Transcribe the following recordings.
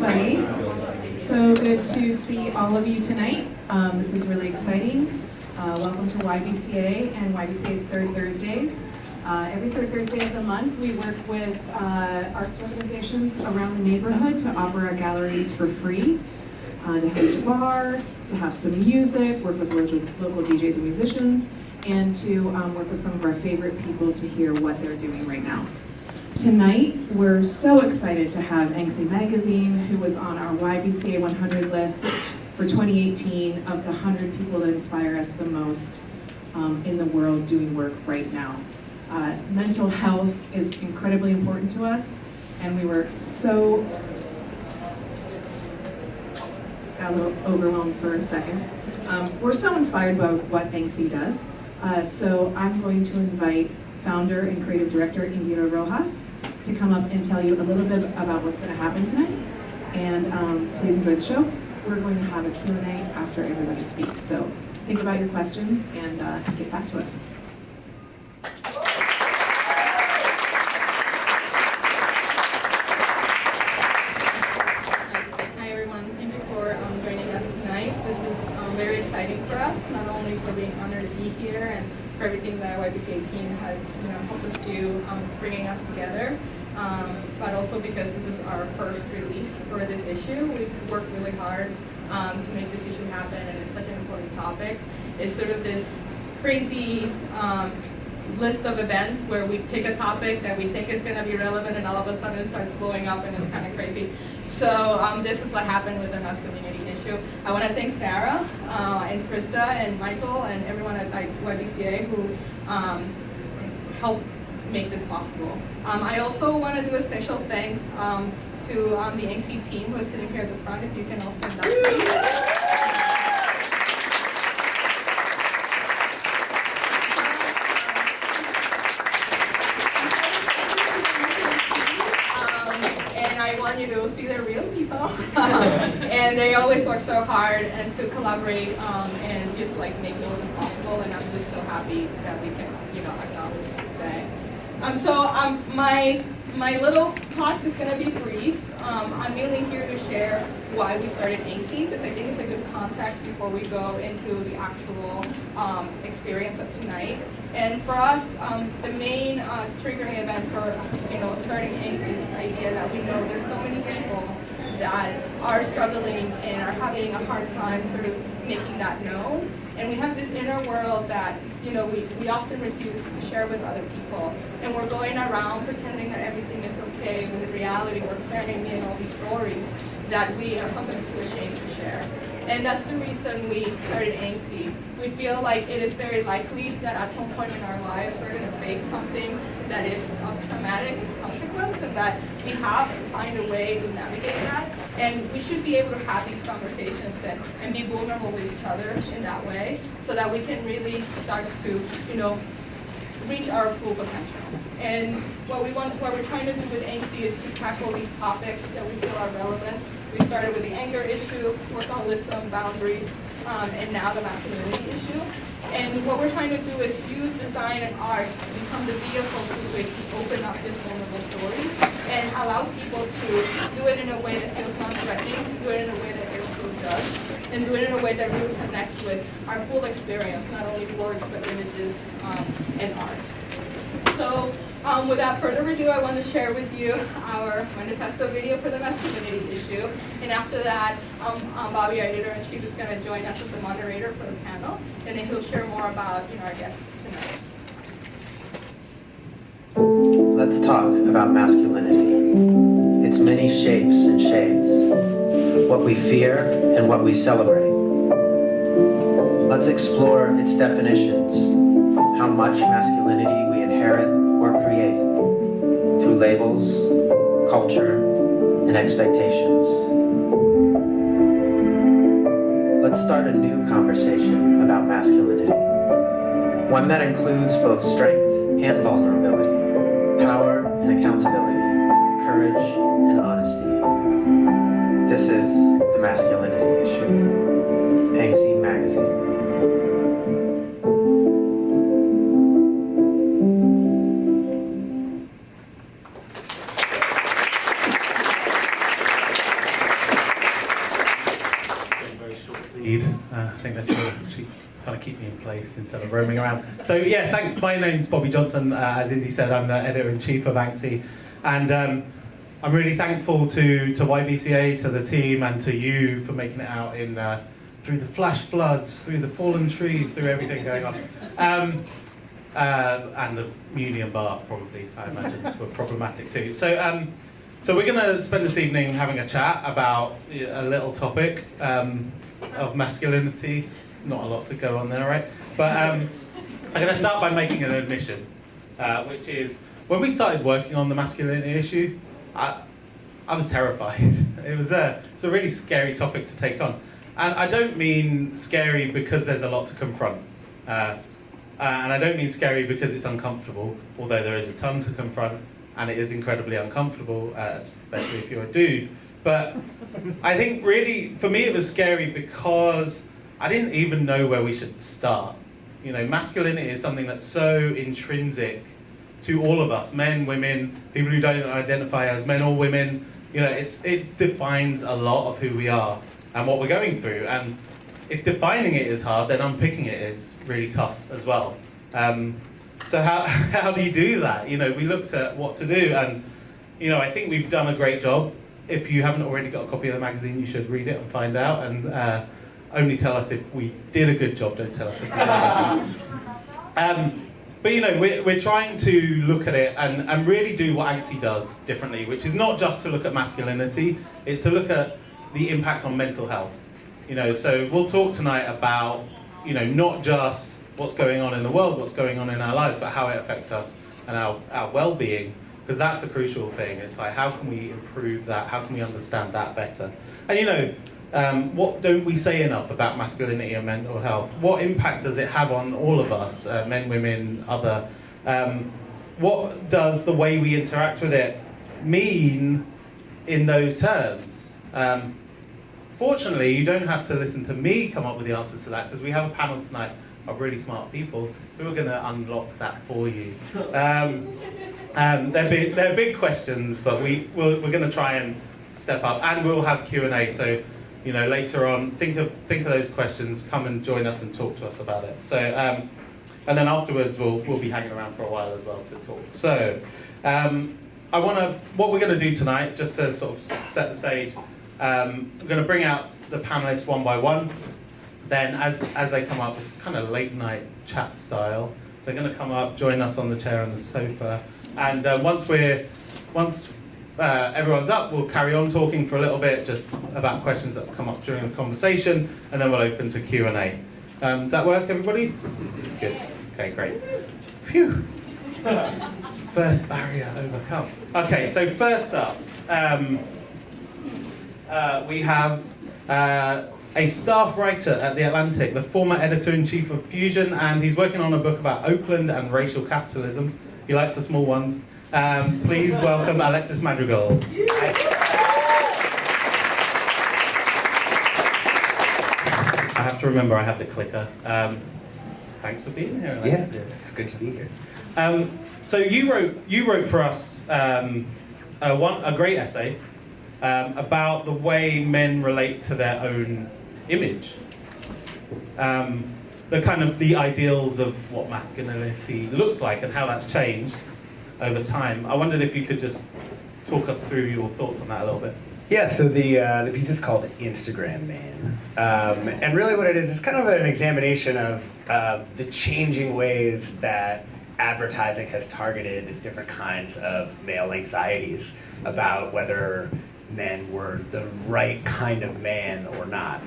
everybody. So good to see all of you tonight. This is really exciting. Welcome to YBCA and YBCA's Third Thursdays. Every third Thursday of the month, we work with arts organizations around the neighborhood to offer our galleries for free, to host a bar, to have some music, work with local DJs and musicians, and to work with some of our favorite people to hear what they're doing right now. Tonight, we're so excited to have Anxy Magazine, who was on our YBCA 100 list for 2018 of the 100 people that inspire us the most in the world doing work right now. Mental health is incredibly important to us, and we were so got a little overwhelmed for a second. We're so inspired by what Anxy does, so I'm going to invite founder and creative director Indira Rojas to come up and tell you a little bit about what's going to happen tonight. And please enjoy the show. We're going to have a Q&A after everybody speaks. So think about your questions and get back to us. Hi everyone, thank you for joining us tonight. This is very exciting for us, not only for being honored to be here and for everything that our YBCA team has helped us do, bringing us together, but also because this is our first release for this issue. We've worked really hard to make this issue happen, and it's such an important topic. It's sort of this crazy list of events where we pick a topic that we think is going to be relevant, and all of a sudden it starts blowing up, and it's kind of crazy. So this is what happened with the masculinity issue. I want to thank Sarah and Krista and Michael and everyone at YBCA who helped make this possible. I also want to do a special thanks to the Anxy team who is sitting here at the front. If you can all stand up, please. I want you to see they're real people, and they always work so hard and to collaborate and just like make all this possible. And I'm just so happy that we can, acknowledge that today. My little talk is going to be brief. I'm mainly here to share why we started Anxy, because I think it's a good context before we go into the actual experience of tonight. And for us, the main triggering event for starting Anxy is this idea that we know there's so many people that are struggling and are having a hard time sort of making that known. And we have this inner world that we often refuse to share with other people. And we're going around pretending that everything is okay, when in reality we're carrying in all these stories that we are sometimes too ashamed to share. And that's the reason we started Anxy. We feel like it is very likely that at some point in our lives we're going to face something that is of traumatic consequence, and that we have to find a way to navigate that. And we should be able to have these conversations and be vulnerable with each other in that way, so that we can really start to, reach our full potential. And what we're trying to do with Anxy is to tackle these topics that we feel are relevant. We started with the anger issue, worked on wisdom, boundaries, and now the masculinity issue. And what we're trying to do is use design and art to become the vehicle through which we open up these vulnerable stories and allow people to do it in a way that feels non-threatening, do it in a way that they don't feel judged, and do it in a way that really connects with our full experience, not only words but images and art. So without further ado, I want to share with you our manifesto video for the masculinity issue. And after that, Bobbie, our editor-in-chief, is going to join us as the moderator for the panel, and then he'll share more about our guests tonight. Let's talk about masculinity, its many shapes and shades, what we fear and what we celebrate. Let's explore its definitions, how much masculinity we inherit or create through labels, culture, and expectations. Let's start a new conversation about masculinity, one that includes both strength and vulnerability, power and accountability, courage and honesty. This is the Masculinity Issue. Anxy Magazine. place instead of roaming around. So yeah, thanks. My name's Bobbie Johnson. As Indy said, I'm the editor-in-chief of Anxy, and I'm really thankful to YBCA, to the team, and to you for making it out in through the flash floods, through the fallen trees, through everything going on. And the Union Bar, probably, I imagine, were problematic too. So we're going to spend this evening having a chat about a little topic of masculinity. Not a lot to go on there, right? But I'm going to start by making an admission, which is when we started working on the masculinity issue, I was terrified. It's a really scary topic to take on. And I don't mean scary because there's a lot to confront. And I don't mean scary because it's uncomfortable, although there is a ton to confront, and it is incredibly uncomfortable, especially if you're a dude. But I think really, for me, it was scary because I didn't even know where we should start. You know, masculinity is something that's so intrinsic to all of us, men, women, people who don't identify as men or women. You know, it defines a lot of who we are and what we're going through. And if defining it is hard, then unpicking it is really tough as well. So how do you do that? You know, we looked at what to do, and you know, I think we've done a great job. If you haven't already got a copy of the magazine, you should read it and find out, and only tell us if we did a good job. Don't tell us if we did a but you know, we're trying to look at it and really do what Anxy does differently, which is not just to look at masculinity, it's to look at the impact on mental health. You know, so we'll talk tonight about, you know, not just what's going on in the world, what's going on in our lives, but how it affects us and our well-being, because that's the crucial thing. It's like, how can we improve that? How can we understand that better? And you know, what don't we say enough about masculinity and mental health? What impact does it have on all of us, men, women, other? What does the way we interact with it mean in those terms? Fortunately, you don't have to listen to me come up with the answers to that, because we have a panel tonight of really smart people who are going to unlock that for you. They're big questions, but we're going to try and step up, and we'll have Q&A. So, you know, later on, think of those questions. Come and join us and talk to us about it. So, and then afterwards, we'll be hanging around for a while as well to talk. So, what we're going to do tonight, just to sort of set the stage. I'm going to bring out the panelists one by one. Then, as they come up, it's kind of late night chat style. They're going to come up, join us on the chair and the sofa, and once everyone's up, we'll carry on talking for a little bit, just about questions that come up during the conversation, and then we'll open to Q&A. Does that work, everybody? Good. Okay, great. Phew. First barrier overcome. Okay, so first up, we have a staff writer at the Atlantic, the former editor-in-chief of Fusion, and he's working on a book about Oakland and racial capitalism. He likes the small ones. Please welcome Alexis Madrigal. I have to remember I have the clicker. Thanks for being here, Alexis. Yes, it's good to be here. So you wrote for us a great essay about the way men relate to their own image. The ideals of what masculinity looks like and how that's changed over time. I wondered if you could just talk us through your thoughts on that a little bit. Yeah, so the piece is called Instagram Man. And really what it is kind of an examination of the changing ways that advertising has targeted different kinds of male anxieties about whether men were the right kind of man or not.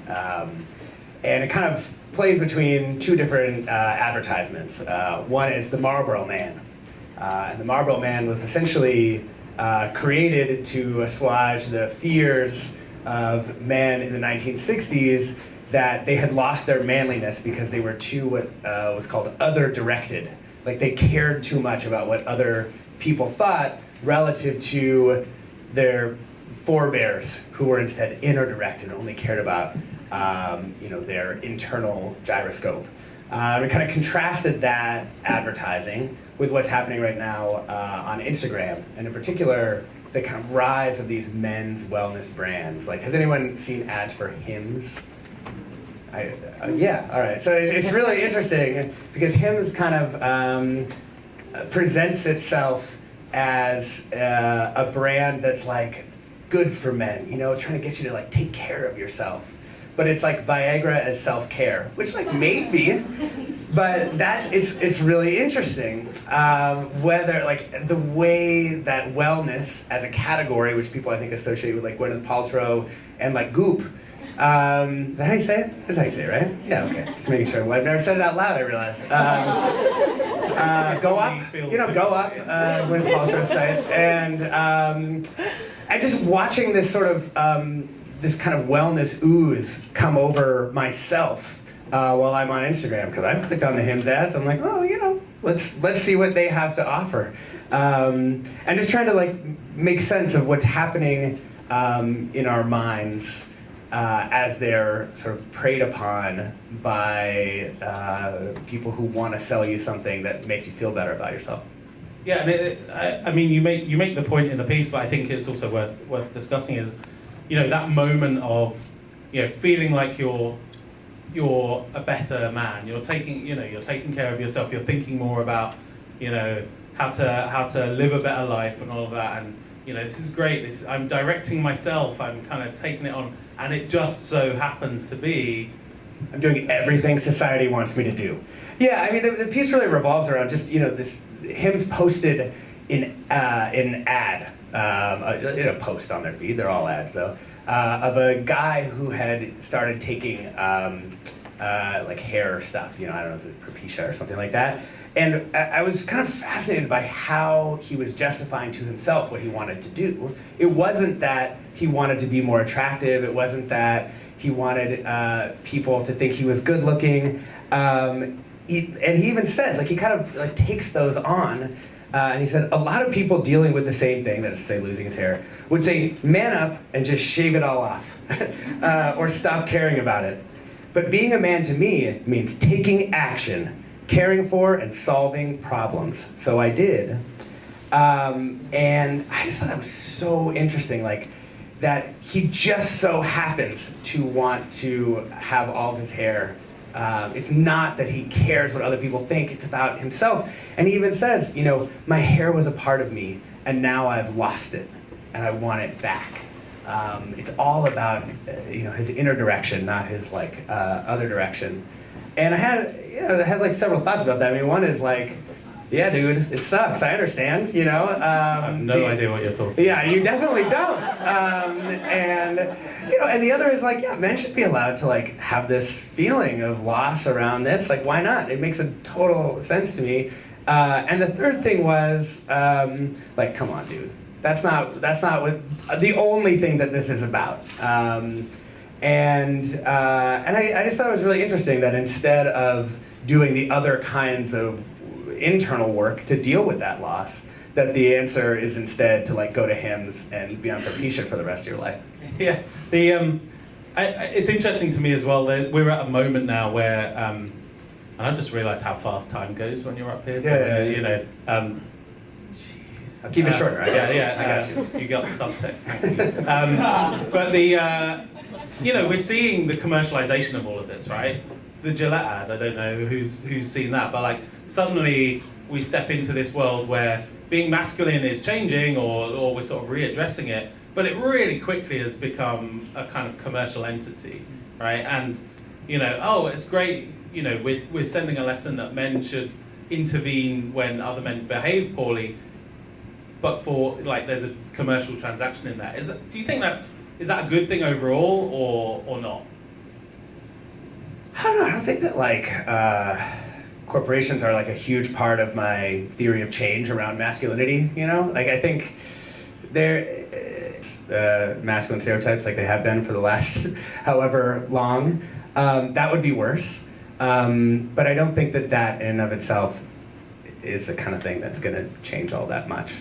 And it kind of plays between two different advertisements. One is the Marlboro Man. And the Marlboro Man was essentially created to assuage the fears of men in the 1960s that they had lost their manliness because they were too what was called other-directed. Like they cared too much about what other people thought relative to their forebears who were instead inner-directed and only cared about their internal gyroscope. We kind of contrasted that advertising with what's happening right now on Instagram, and in particular, the kind of rise of these men's wellness brands. Like, has anyone seen ads for Hims? Yeah, all right. So it's really interesting because Hims kind of presents itself as a brand that's like good for men, you know, trying to get you to like take care of yourself. But it's like Viagra as self-care, which like maybe, but it's really interesting whether like the way that wellness as a category, which people I think associate with like Gwyneth Paltrow and like Goop. Is that how you say it? That's how you say it, right? Yeah, okay. Just making sure. Well, I've never said it out loud, I realize. Go up, you know, go up, Gwyneth Paltrow's site. And just watching this sort of, this kind of wellness ooze come over myself while I'm on Instagram, because I've clicked on the Hims ads. I'm like, oh, you know, let's see what they have to offer, and just trying to like make sense of what's happening in our minds as they're sort of preyed upon by people who want to sell you something that makes you feel better about yourself. Yeah, and I mean, you make the point in the piece, but I think it's also worth discussing is, you know, that moment of, you know, feeling like you're a better man. You're taking care of yourself. You're thinking more about, you know, how to live a better life and all of that. And you know, this is great. I'm directing myself. I'm kind of taking it on, and it just so happens to be, I'm doing everything society wants me to do. Yeah, I mean, the piece really revolves around just, you know, this Hims posted in ad. In a post on their feed, they're all ads though, of a guy who had started taking like hair stuff, you know, I don't know, is it Propecia or something like that. And I was kind of fascinated by how he was justifying to himself what he wanted to do. It wasn't that he wanted to be more attractive, it wasn't that he wanted people to think he was good looking. And he even says, like, he kind of like takes those on. And he said, a lot of people dealing with the same thing, that is to say losing his hair, would say, man up and just shave it all off, or stop caring about it. But being a man to me means taking action, caring for and solving problems. So I did. And I just thought that was so interesting, like that he just so happens to want to have all of his hair. It's not that he cares what other people think, it's about himself. And he even says, you know, my hair was a part of me, and now I've lost it, and I want it back. It's all about, you know, his inner direction, not his, like, other direction. And I had like several thoughts about that. I mean, one is like, yeah, dude, it sucks. I understand, you know. I have no idea what you're talking about. Yeah, you definitely don't. And you know, and the other is like, yeah, men should be allowed to like have this feeling of loss around this. Like, why not? It makes a total sense to me. And the third thing was, like, come on, dude. That's not what the only thing that this is about. And I just thought it was really interesting that instead of doing the other kinds of internal work to deal with that loss, that the answer is instead to like go to Hims and be on Propecia for the rest of your life. Yeah, it's interesting to me as well that we're at a moment now where, and I just realised how fast time goes when you're up here. So, Yeah. you know. I'll keep it short, right? Yeah, I got you. You got the subtext. Thank you. But you know, we're seeing the commercialization of all of this, right? The Gillette ad, I don't know who's seen that, but like suddenly we step into this world where being masculine is changing, or we're sort of readdressing it, but it really quickly has become a kind of commercial entity, right? And you know, oh, it's great, you know, we're sending a lesson that men should intervene when other men behave poorly, but for like there's a commercial transaction in that. Do you think is that a good thing overall, or not? I don't know. I don't think that like corporations are like a huge part of my theory of change around masculinity. You know, like I think they're masculine stereotypes, like they have been for the last however long. That would be worse. But I don't think that in and of itself is the kind of thing that's going to change all that much.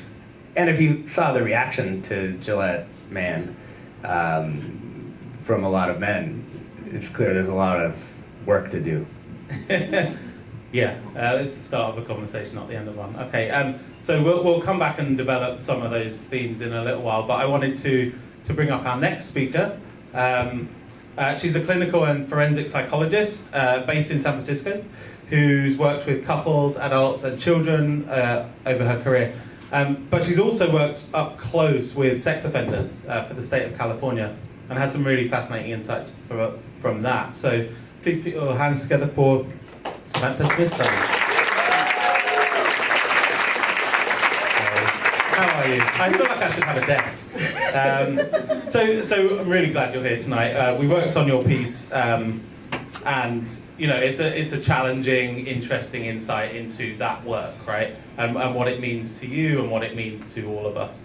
And if you saw the reaction to Gillette Man from a lot of men, it's clear there's a lot of work to do. Yeah, it's the start of a conversation, not the end of one. Okay, so we'll come back and develop some of those themes in a little while, but I wanted to bring up our next speaker. She's a clinical and forensic psychologist based in San Francisco, who's worked with couples, adults, and children over her career. But she's also worked up close with sex offenders for the state of California, and has some really fascinating insights from that. So please put your hands together for Samantha Smithstein. How are you? I feel like I should have a desk. So I'm really glad you're here tonight. We worked on your piece, and you know, it's a challenging, interesting insight into that work, right? And what it means to you and what it means to all of us.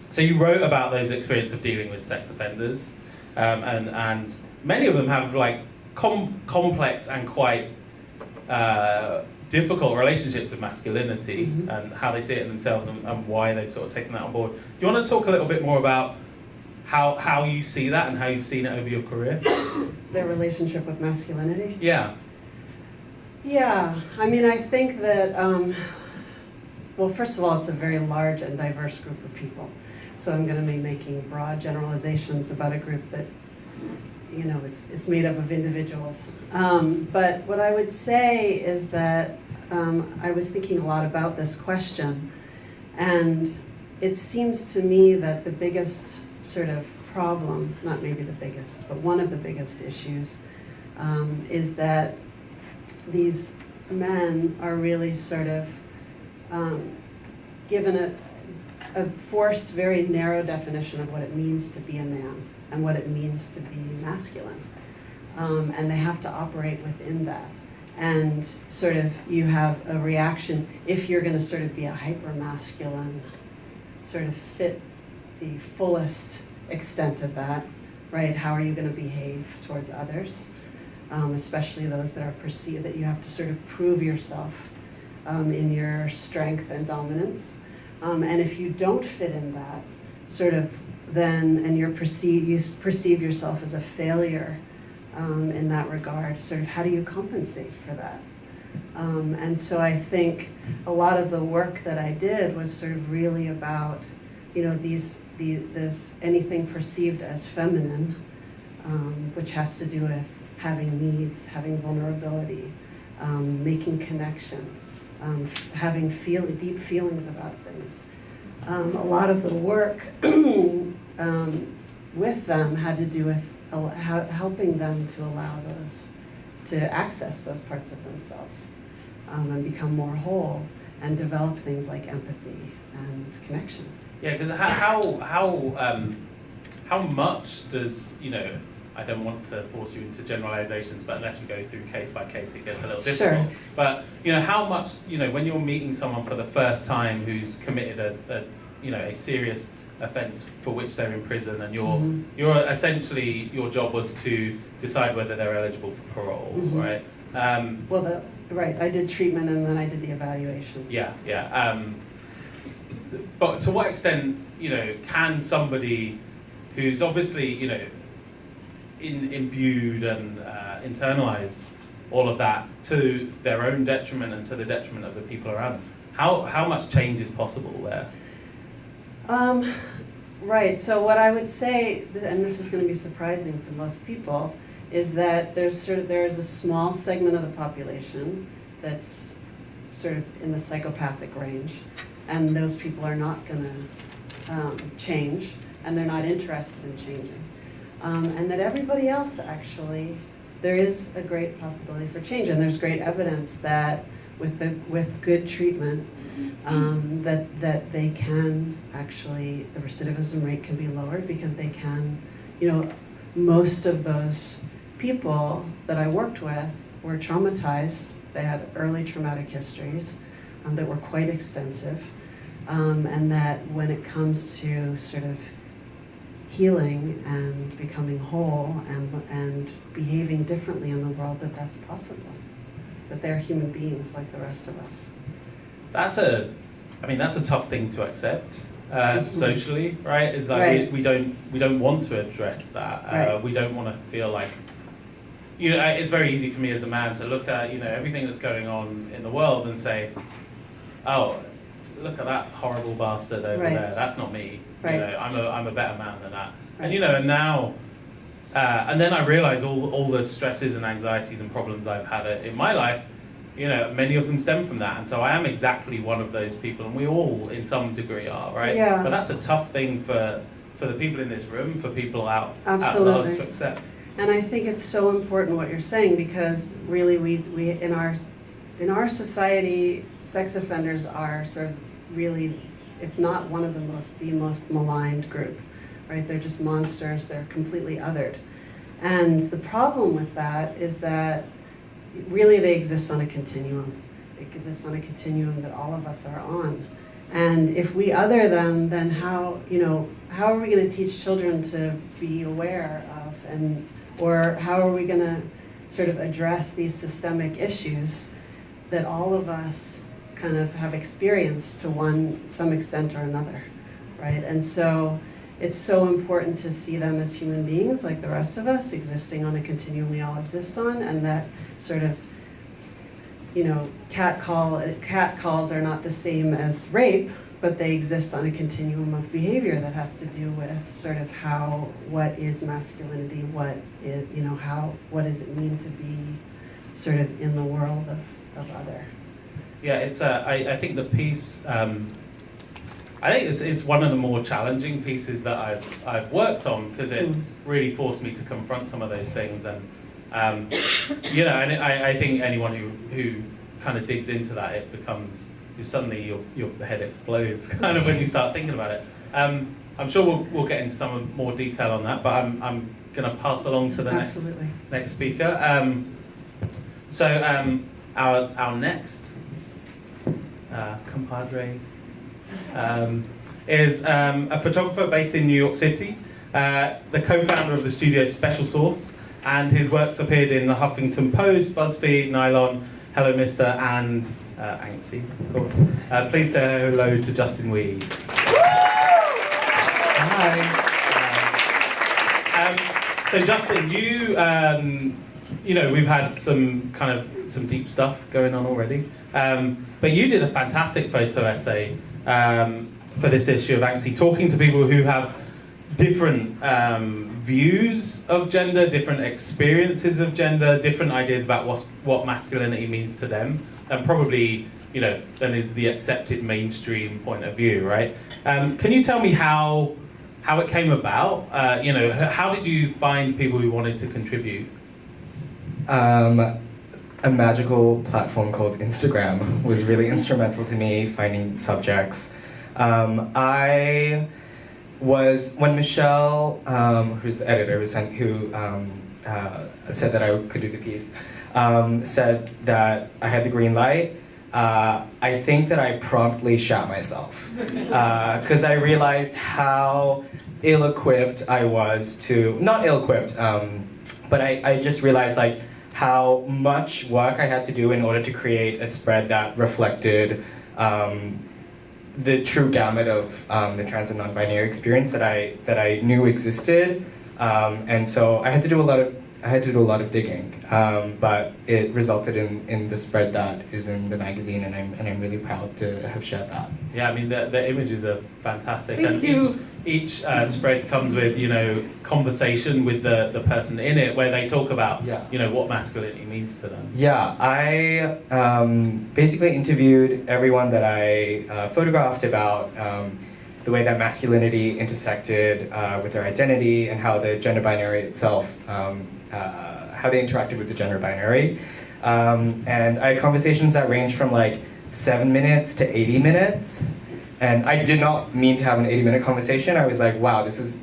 So you wrote about those experiences of dealing with sex offenders, and many of them have like complex and quite difficult relationships with masculinity, and how they see it in themselves, and why they've sort of taken that on board. Do you want to talk a little bit more about how you see that and how you've seen it over your career? Their relationship with masculinity? Yeah. Yeah, I mean, I think that, well, first of all, it's a very large and diverse group of people. So I'm going to be making broad generalizations about a group that, you know, it's made up of individuals. But what I would say is that I was thinking a lot about this question, and it seems to me that the biggest sort of problem, not maybe the biggest, but one of the biggest issues is that these men are really sort of given a forced, very narrow definition of what it means to be a man and what it means to be masculine. And they have to operate within that. And sort of you have a reaction, if you're going to sort of be a hyper-masculine, sort of fit the fullest extent of that, right? How are you going to behave towards others? Especially those that are perceived, that you have to sort of prove yourself in your strength and dominance. And if you don't fit in that, sort of then, and you perceive yourself as a failure in that regard, sort of how do you compensate for that? And so I think a lot of the work that I did was sort of really about, you know, this anything perceived as feminine, which has to do with having needs, having vulnerability, making connection, having deep feelings about things. A lot of the work with them had to do with helping them to allow those, to access those parts of themselves and become more whole and develop things like empathy and connection. Yeah, because how much does, you know, I don't want to force you into generalizations, but unless we go through case by case, it gets a little difficult. Sure. But, you know, how much, you know, when you're meeting someone for the first time who's committed a serious offence for which they're in prison, and you're essentially, your job was to decide whether they're eligible for parole, right? Right, I did treatment and then I did the evaluations. Yeah. But to what extent, you know, can somebody who's obviously, you know, imbued and internalized all of that to their own detriment and to the detriment of the people around them, how much change is possible there? Right, so what I would say, and this is going to be surprising to most people, is that there's a small segment of the population that's sort of in the psychopathic range, and those people are not going to change, and they're not interested in changing. And that everybody else, actually, there is a great possibility for change, and there's great evidence that with good treatment, that they can actually, the recidivism rate can be lowered, because they can, you know, most of those people that I worked with were traumatized. They had early traumatic histories that were quite extensive, and that when it comes to sort of healing and becoming whole and behaving differently in the world, that's possible, that they're human beings like the rest of us. That's a tough thing to accept socially, right? Is like right. we don't want to address that. Right. We don't want to feel like, you know, it's very easy for me as a man to look at, you know, everything that's going on in the world and say, oh, look at that horrible bastard over right. there. That's not me. Right. You know, I'm a better man than that. Right. And you know, and now And then I realized all the stresses and anxieties and problems I've had in my life, many of them stem from that. And so I am exactly one of those people, and we all, in some degree, are, right? Yeah. But that's a tough thing for the people in this room, for people out Absolutely. large to accept. And I think it's so important what you're saying, because really we in our society, sex offenders are sort of really, if not one of the most maligned group, right? They're just monsters, they're completely othered. And the problem with that is that really they exist on a continuum. It exists on a continuum that all of us are on. And if we other them, then how are we going to teach children to be aware of, or how are we going to sort of address these systemic issues that all of us kind of have experienced to some extent or another, right? And so it's so important to see them as human beings like the rest of us, existing on a continuum we all exist on, and that sort of, cat calls are not the same as rape, but they exist on a continuum of behavior that has to do with sort of what is masculinity, what does it mean to be sort of in the world of other. Yeah, it's I think the piece, I think it's one of the more challenging pieces that I've worked on, because it really forced me to confront some of those things, and and I think anyone who kind of digs into that, it becomes suddenly your head explodes kind of when you start thinking about it. I'm sure we'll get into some more detail on that, but I'm going to pass along to the next speaker. Our next compadre is a photographer based in New York City, the co-founder of the studio Special Source, and his works appeared in the Huffington Post, BuzzFeed, Nylon, Hello Mister, and Anxy, of course. Please say hello to Justin Weed. Hi. So Justin, we've had some deep stuff going on already, but you did a fantastic photo essay for this issue of Anxy, talking to people who have different views of gender, different experiences of gender, different ideas about what masculinity means to them, and probably than is the accepted mainstream point of view, right? Can you tell me how it came about? How did you find people who wanted to contribute? A magical platform called Instagram was really instrumental to me finding subjects. When Michelle, who's the editor, who said that I could do the piece, said that I had the green light, I think that I promptly shot myself, because I realized how ill-equipped I was not ill-equipped, but I just realized how much work I had to do in order to create a spread that reflected the true gamut of the trans and non-binary experience that I knew existed, and so I had to do a lot of digging, but it resulted in the spread that is in the magazine, and I'm really proud to have shared that. Yeah, I mean the images are fantastic. Thank you. Each spread comes with conversation with the person in it, where they talk about what masculinity means to them. Yeah, I basically interviewed everyone that I photographed about the way that masculinity intersected with their identity, and how the gender binary itself, how they interacted with the gender binary. And I had conversations that ranged from 7 minutes to 80 minutes. And I did not mean to have an 80-minute conversation. I was like, wow, this is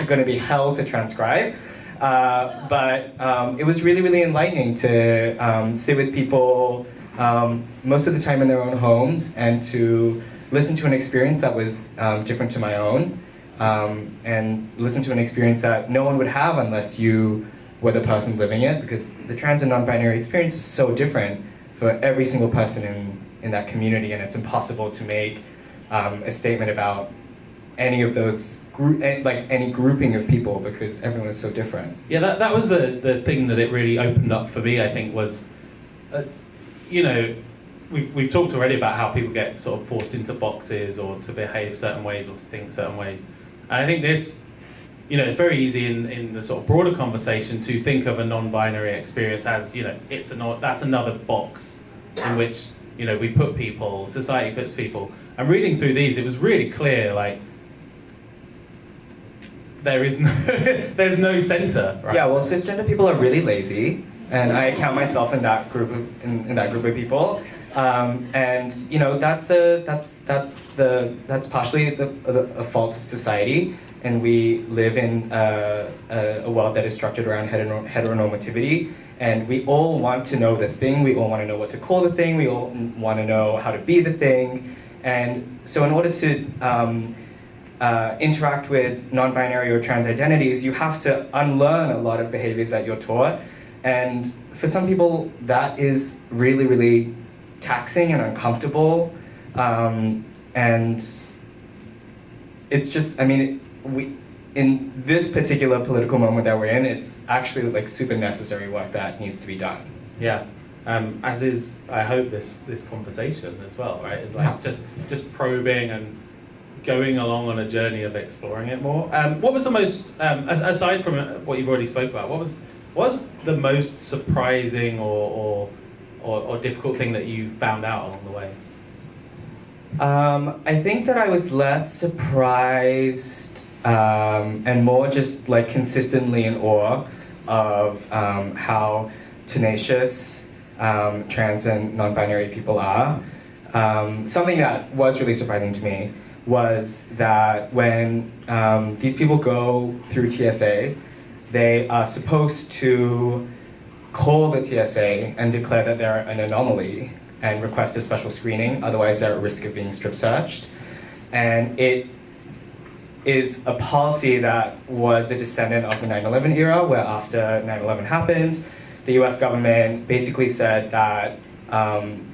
going to be hell to transcribe. But it was really, really enlightening to sit with people most of the time in their own homes, and to listen to an experience that was different to my own, and listen to an experience that no one would have unless you were the person living it, because the trans and non-binary experience is so different for every single person in that community, and it's impossible to make a statement about any of those any grouping of people, because everyone is so different. Yeah, that was the thing that it really opened up for me, I think, was we've talked already about how people get sort of forced into boxes, or to behave certain ways, or to think certain ways, and I think this you know, it's very easy in the sort of broader conversation to think of a non-binary experience as, you know, that's another box in which, you know, we put people, society puts people. And reading through these, it was really clear, like, there's no center, right? Yeah, well, cisgender people are really lazy, and I count myself in that group of in that group of people. And you know, that's partially a fault of society, and we live in a world that is structured around heteronormativity. And we all want to know the thing. We all want to know what to call the thing. We all want to know how to be the thing. And so, in order to interact with non-binary or trans identities, you have to unlearn a lot of behaviors that you're taught. And for some people, that is really, really taxing and uncomfortable. And it's just, I mean, in this particular political moment that we're in, it's actually like super necessary work that needs to be done. Yeah. As is, I hope, this conversation as well, right? It's like just probing and going along on a journey of exploring it more. What was the most, aside from what you've already spoke about, what was the most surprising or difficult thing that you found out along the way? I think that I was less surprised and more just like consistently in awe of how tenacious trans and non-binary people are. Something that was really surprising to me was that when these people go through TSA, they are supposed to call the TSA and declare that they're an anomaly and request a special screening, otherwise they're at risk of being strip searched. And it is a policy that was a descendant of the 9/11 era, where after 9/11 happened, the US government basically said that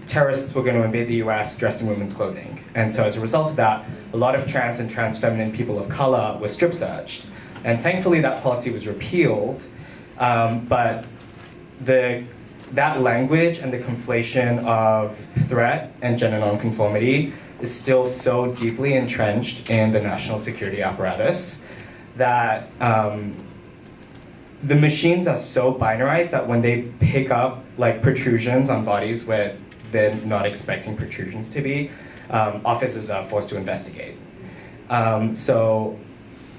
terrorists were going to invade the US dressed in women's clothing. And so as a result of that, a lot of trans and trans feminine people of color were strip searched. And thankfully that policy was repealed, but that language and the conflation of threat and gender nonconformity is still so deeply entrenched in the national security apparatus that the machines are so binarized that when they pick up like protrusions on bodies where they're not expecting protrusions to be, officers are forced to investigate. So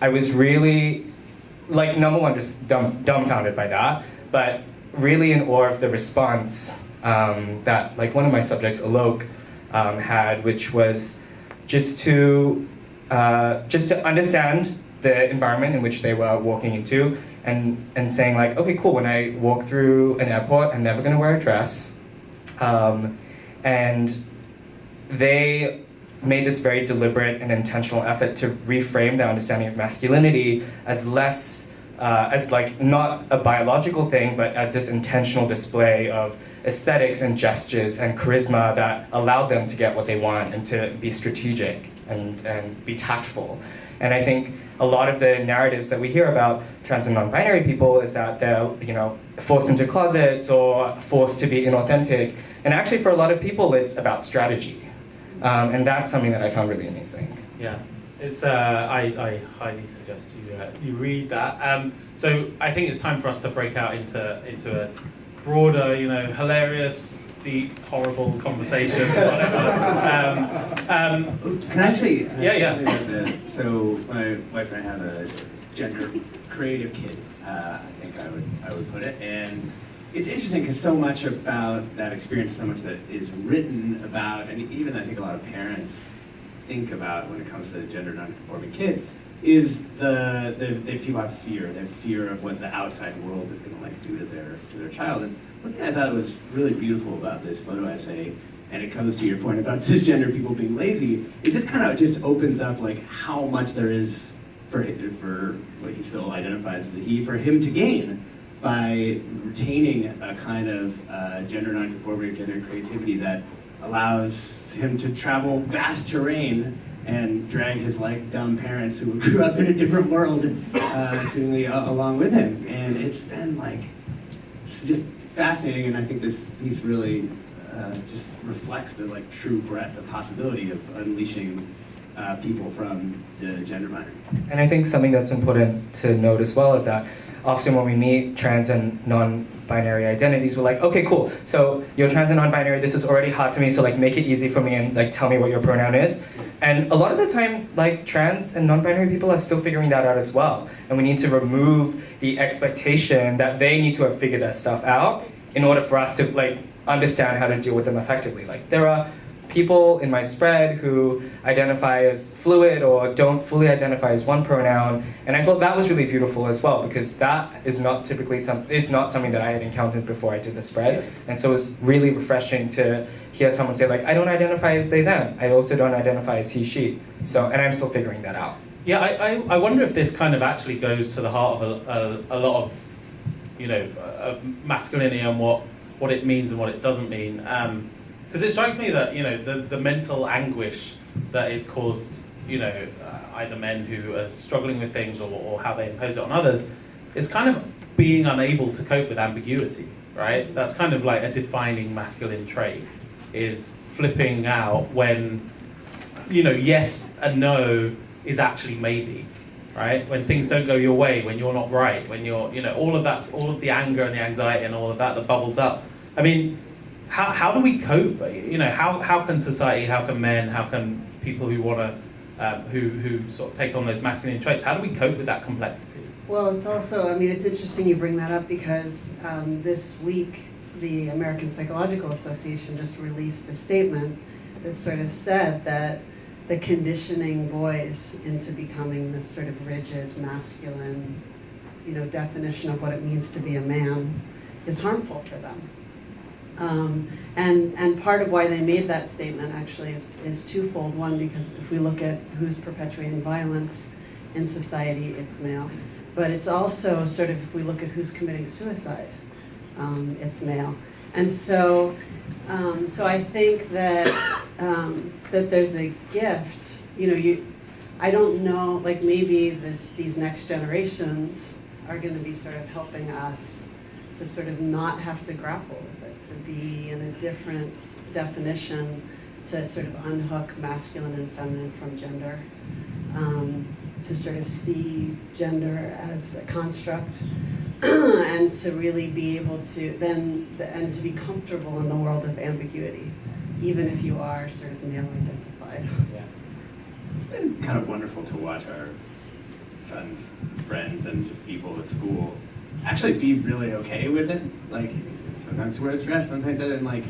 I was really, like, number one, just dumbfounded by that, but really in awe of the response that, like, one of my subjects, Alok, had, which was just to understand the environment in which they were walking into, and saying, like, okay, cool, when I walk through an airport, I'm never gonna wear a dress. And they made this very deliberate and intentional effort to reframe their understanding of masculinity as less, as like not a biological thing, but as this intentional display of aesthetics and gestures and charisma that allowed them to get what they want and to be strategic and be tactful. And I think a lot of the narratives that we hear about trans and non-binary people is that they're, you know, forced into closets or forced to be inauthentic. And actually for a lot of people, it's about strategy. And that's something that I found really amazing. Yeah, it's I highly suggest you read that. So I think it's time for us to break out into a broader, you know, hilarious, deep, horrible conversation, whatever. Can I actually? Yeah. So my wife and I have a gender creative kid. I think I would put it, and it's interesting because so much about that experience, so much that is written about, and even I think a lot of parents think about when it comes to the gender non-conforming kid, is the people have fear. They have fear of what the outside world is going to like do to their child. And one thing I thought was really beautiful about this photo essay, and it comes to your point about cisgender people being lazy, it just kind of just opens up like how much there is for what he still identifies as a he, for him to gain by retaining a kind of gender nonconformity or gender creativity that allows him to travel vast terrain and drag his like dumb parents who grew up in a different world seemingly along with him. And it's been like, it's just fascinating, and I think this piece really just reflects the like true breadth of possibility of unleashing people from the gender binary. And I think something that's important to note as well is that often when we meet trans and non-binary identities, we're like, okay, cool. So you're trans and non-binary, this is already hard for me, so like make it easy for me and like tell me what your pronoun is. And a lot of the time, like trans and non-binary people are still figuring that out as well. And we need to remove the expectation that they need to have figured that stuff out in order for us to like understand how to deal with them effectively. Like there are people in my spread who identify as fluid or don't fully identify as one pronoun, and I thought that was really beautiful as well, because that is not typically something that I had encountered before I did the spread, and so it was really refreshing to hear someone say like, I don't identify as they them, I also don't identify as he she, so, and I'm still figuring that out. Yeah, I wonder if this kind of actually goes to the heart of a lot of, you know, of masculinity and what it means and what it doesn't mean. Because it strikes me that, you know, the mental anguish that is caused, you know, either men who are struggling with things or how they impose it on others, is kind of being unable to cope with ambiguity, right? That's kind of like a defining masculine trait, is flipping out when, you know, yes and no is actually maybe, right? When things don't go your way, when you're not right, when you're, you know, all of the anger and the anxiety and all of that bubbles up. I mean, how do we cope? You know, how can society, how can men, how can people who want to, who sort of take on those masculine traits, how do we cope with that complexity? Well, it's also, I mean, it's interesting you bring that up because this week the American Psychological Association just released a statement that sort of said that the conditioning boys into becoming this sort of rigid, masculine, you know, definition of what it means to be a man is harmful for them. And part of why they made that statement actually is twofold. One, because if we look at who's perpetuating violence in society, it's male. But it's also sort of, if we look at who's committing suicide, it's male. And so I think that that there's a gift. You know, I don't know, like maybe these next generations are going to be sort of helping us to sort of not have to grapple with it, to be in a different definition, to sort of unhook masculine and feminine from gender, to sort of see gender as a construct, and to really be able to and to be comfortable in the world of ambiguity, even if you are sort of male identified. Yeah. It's been kind of wonderful to watch our son's friends and just people at school actually be really okay with it. Like, sometimes wear a dress, sometimes that, and like,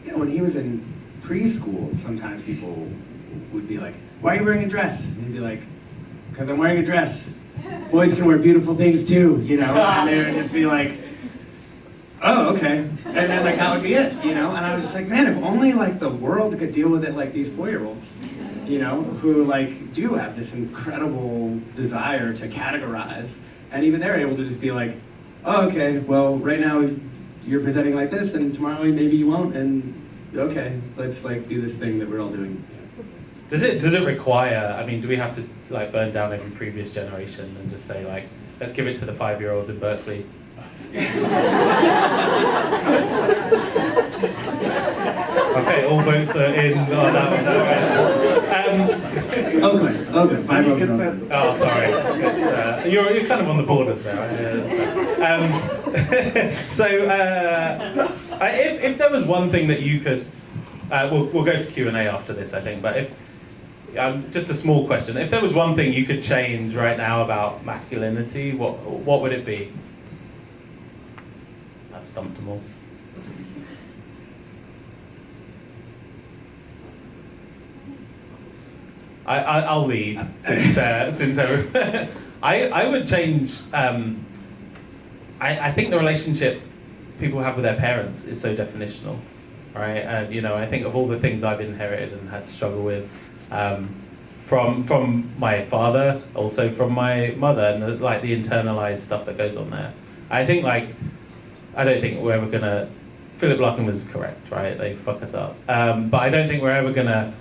you know, when he was in preschool, sometimes people would be like, why are you wearing a dress? And he'd be like, because I'm wearing a dress. Boys can wear beautiful things too, you know? And they would just be like, oh, okay. And then like, that would be it, you know? And I was just like, man, if only like the world could deal with it like these 4-year-olds, you know, who like do have this incredible desire to categorize. And even they're able to just be like, oh, okay, well, right now you're presenting like this, and tomorrow maybe you won't, and okay, let's like do this thing that we're all doing. Does it require, I mean, do we have to like burn down every previous generation and just say like, let's give it to the 5-year-olds in Berkeley? Okay, all votes are in on that one. Oakland, 5-year-olds. Consensus. Oh, sorry. It's, you're kind of on the borders there. If there was one thing that you could, we'll go to Q&A after this, I think. But if just a small question, if there was one thing you could change right now about masculinity, what would it be? I've stumped them all. I'll lead since I would change. I think the relationship people have with their parents is so definitional, right? And you know, I think of all the things I've inherited and had to struggle with, from my father, also from my mother, and the internalized stuff that goes on there. I think I don't think we're ever gonna. Philip Larkin was correct, right? They fuck us up, but I don't think we're ever gonna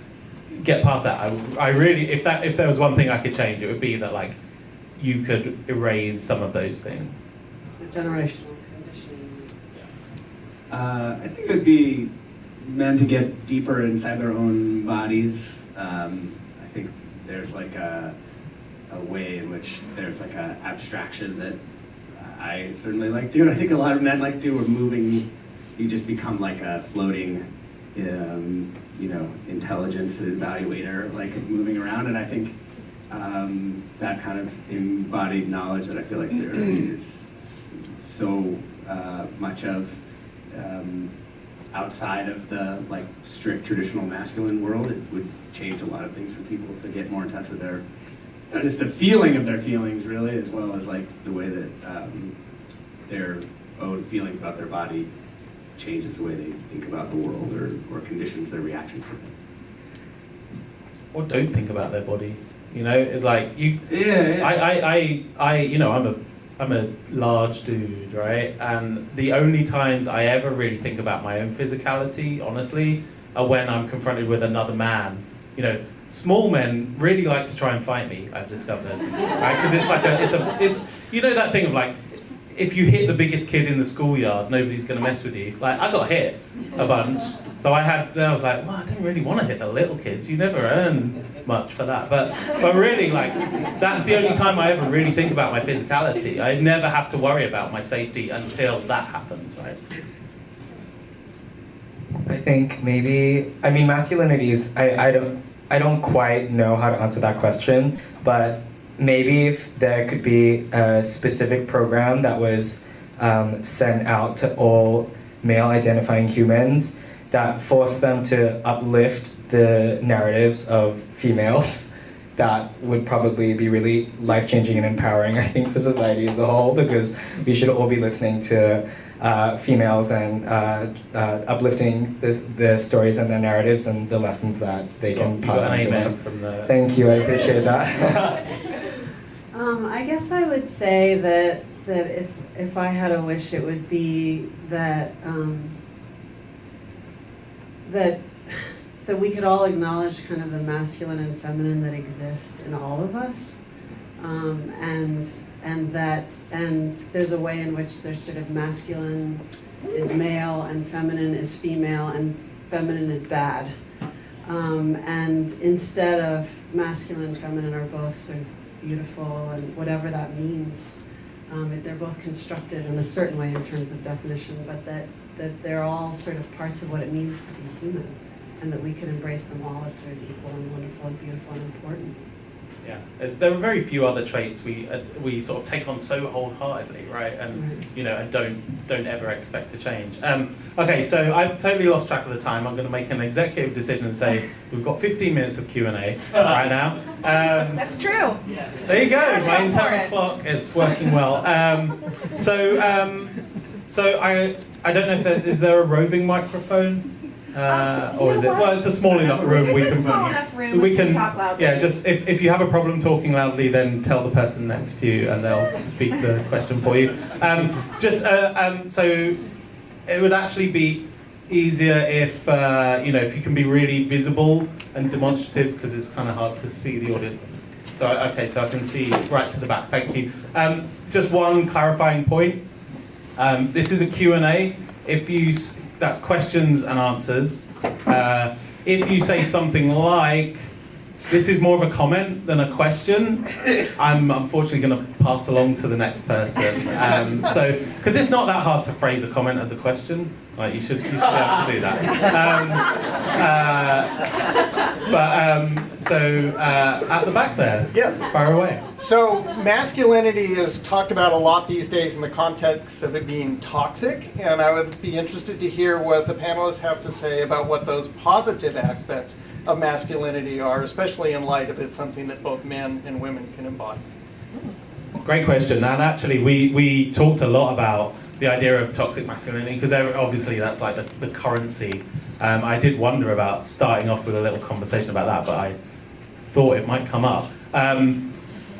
get past that. I really, if there was one thing I could change, it would be that you could erase some of those things. Generational conditioning. I think it would be men to get deeper inside their own bodies. I think there's like a way in which there's like a abstraction that I certainly like to, and I think a lot of men like to, where moving, you just become like a floating, intelligence evaluator, like moving around, and I think that kind of embodied knowledge that I feel like there is so much of outside of the like strict traditional masculine world, it would change a lot of things for people to get more in touch with their, just the feeling of their feelings really, as well as like the way that their own feelings about their body changes the way they think about the world, or conditions their reactions to it. Or don't think about their body. It's like you. Yeah. I'm a large dude, right? And the only times I ever really think about my own physicality, honestly, are when I'm confronted with another man. Small men really like to try and fight me, I've discovered, right? Because it's like it's that thing of like, if you hit the biggest kid in the schoolyard, nobody's going to mess with you. Like, I got hit a bunch, so I was like, well, I don't really want to hit the little kids. You never earn much for that. But really, like, that's the only time I ever really think about my physicality. I never have to worry about my safety until that happens, right? I think masculinity is, I don't quite know how to answer that question, but maybe if there could be a specific program that was sent out to all male-identifying humans that forced them to uplift the narratives of females, that would probably be really life-changing and empowering, I think, for society as a whole, because we should all be listening to females and uplifting the stories and their narratives and the lessons that they can pass on to us. Thank you, I appreciate that. I guess I would say that if I had a wish, it would be that that we could all acknowledge kind of the masculine and feminine that exist in all of us, and there's a way in which there's sort of masculine is male and feminine is female and feminine is bad, and instead of masculine and feminine are both sort of beautiful and whatever that means, they're both constructed in a certain way in terms of definition, but that they're all sort of parts of what it means to be human, and that we can embrace them all as sort of equal and wonderful and beautiful and important. Yeah, there are very few other traits we sort of take on so wholeheartedly, right? And and don't ever expect to change. Okay, so I've totally lost track of the time. I'm going to make an executive decision and say we've got 15 minutes of Q&A right now. That's true. There you go. My internal clock is working well. So I don't know if is there a roving microphone. Or is it? Well, it's a small enough room. It's a small enough room. We can talk loudly. Yeah, just if you have a problem talking loudly, then tell the person next to you, and they'll speak the question for you. So it would actually be easier if if you can be really visible and demonstrative, because it's kind of hard to see the audience. So okay, so I can see right to the back. Thank you. Just one clarifying point. This is a Q&A. That's questions and answers. If you say something like, this is more of a comment than a question, I'm unfortunately going to pass along to the next person. Because it's not that hard to phrase a comment as a question. Like, you should be able to do that. At the back there, yes, far away. So masculinity is talked about a lot these days in the context of it being toxic, and I would be interested to hear what the panelists have to say about what those positive aspects of masculinity are, especially in light of it's something that both men and women can embody. Great question, and actually we talked a lot about the idea of toxic masculinity, because obviously that's like the currency. I did wonder about starting off with a little conversation about that, but I thought it might come up.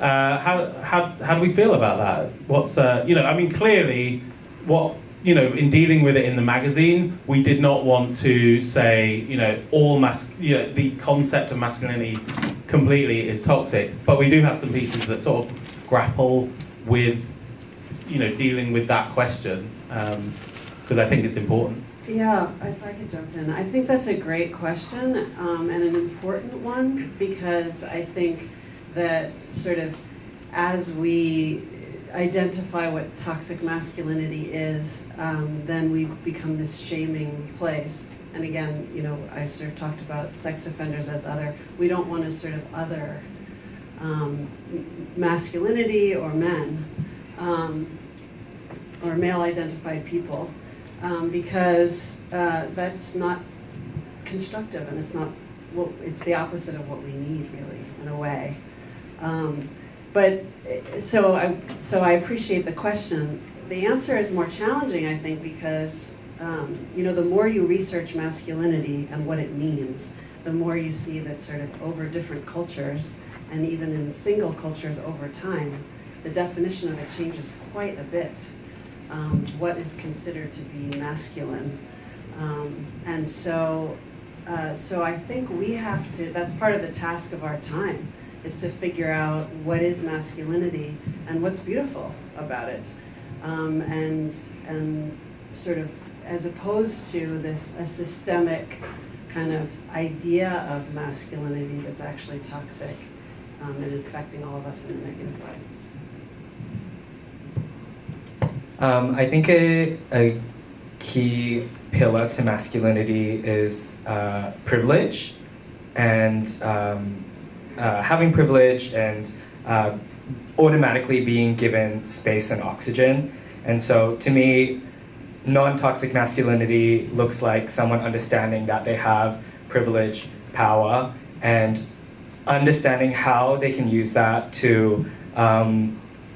How do we feel about that? What's clearly in dealing with it in the magazine, we did not want to say the concept of masculinity completely is toxic, but we do have some pieces that sort of grapple with dealing with that question, because I think it's important. Yeah, if I could jump in. I think that's a great question and an important one, because I think that sort of as we identify what toxic masculinity is, then we become this shaming place. And again, you know, I sort of talked about sex offenders as other. We don't want to sort of other masculinity or men or male-identified people. Because that's not constructive, and it's not. Well, it's the opposite of what we need, really, in a way. So I appreciate the question. The answer is more challenging, I think, because you know, the more you research masculinity and what it means, the more you see that sort of over different cultures, and even in single cultures over time, the definition of it changes quite a bit. What is considered to be masculine. And so I think we have to, that's part of the task of our time, is to figure out what is masculinity and what's beautiful about it. And sort of, as opposed to this, a systemic kind of idea of masculinity that's actually toxic and infecting all of us in a negative way. I think a key pillar to masculinity is privilege, and having privilege and automatically being given space and oxygen. And so to me, non-toxic masculinity looks like someone understanding that they have privilege, power, and understanding how they can use that to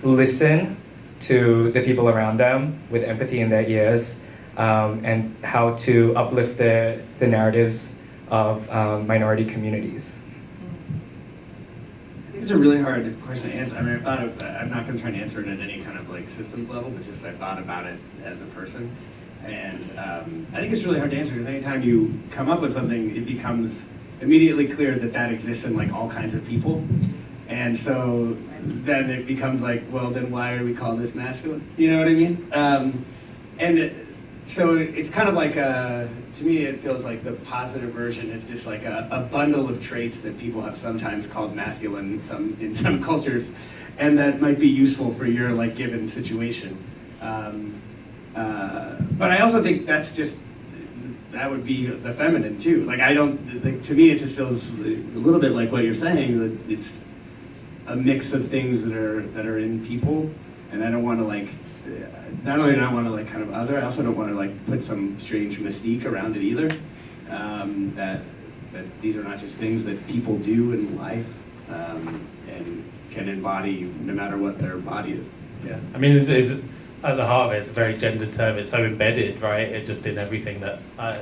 listen to the people around them with empathy in their ears, and how to uplift the narratives of minority communities. I think it's a really hard question to answer. I mean, I'm not going to try and answer it at any kind of like systems level, but just I thought about it as a person. And I think it's really hard to answer, because anytime you come up with something, it becomes immediately clear that that exists in like all kinds of people. And so then it becomes like, well, then why are we calling this masculine? You know what I mean? And so it's kind of like, to me, it feels like the positive version is just like a bundle of traits that people have sometimes called masculine in some cultures, and that might be useful for your like given situation. But I also think that would be the feminine too. Like to me, it just feels a little bit like what you're saying, that it's a mix of things that are in people, and I don't want to like, not only do I want to like kind of other, I also don't want to like put some strange mystique around it either. That these are not just things that people do in life, and can embody no matter what their body is. Yeah, I mean, it's at the heart of it, it's a very gendered term. It's so embedded, right? It just in everything that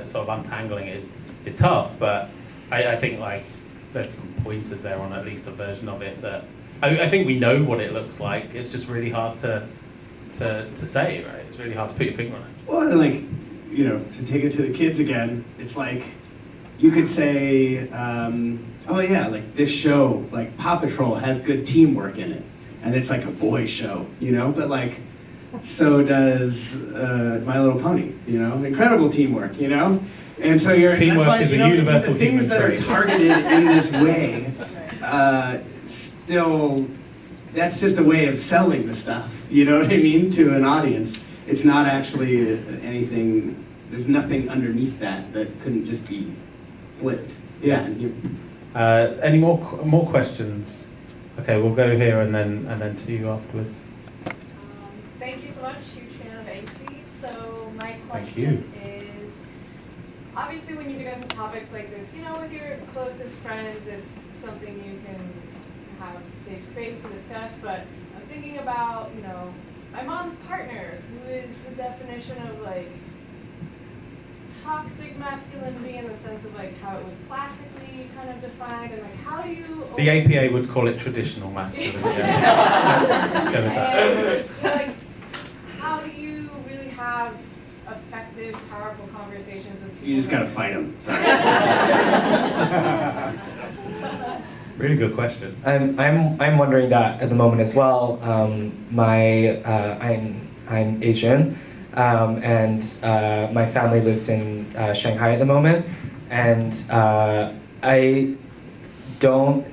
sort of untangling it is tough. But I think like there's some pointers there on at least a version of it that I think we know what it looks like. It's just really hard to say, right? It's really hard to put your finger on it. Well, and like, you know, to take it to the kids again, it's like you could say, oh yeah, like this show, like Paw Patrol has good teamwork in it, and it's like a boy show, you know. But like, so does My Little Pony, you know, incredible teamwork, you know. And so teamwork that's why, is you a know, universal the things human that trait. are targeted in this way, still, that's just a way of selling the stuff, you know what I mean, to an audience. It's not actually anything, there's nothing underneath that couldn't just be flipped. Yeah. Any more questions? Okay, we'll go here and then to you afterwards. Thank you so much. Huge fan of Anxy. So my Thank you. question is, obviously when you get into topics like this, you know, with your closest friends, it's something you can have safe space to discuss, but I'm thinking about, you know, my mom's partner, who is the definition of like toxic masculinity in the sense of like how it was classically kind of defined, and like how do you... The APA would call it traditional masculinity. Let's go with that. And, you know, like, how do you really have effective, powerful conversations with people? You just gotta fight them. Sorry. Really good question. I'm wondering that at the moment as well. I'm Asian, and my family lives in Shanghai at the moment, and they don't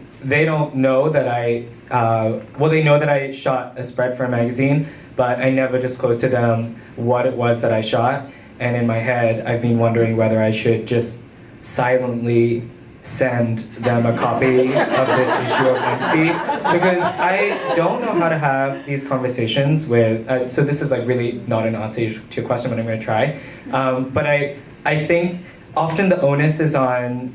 know that they know that I shot a spread for a magazine, but I never disclosed to them what it was that I shot. And in my head, I've been wondering whether I should just silently send them a copy of this issue of Anxy, because I don't know how to have these conversations with, so this is like really not an answer to your question, but I'm going to try. But I think often the onus is on,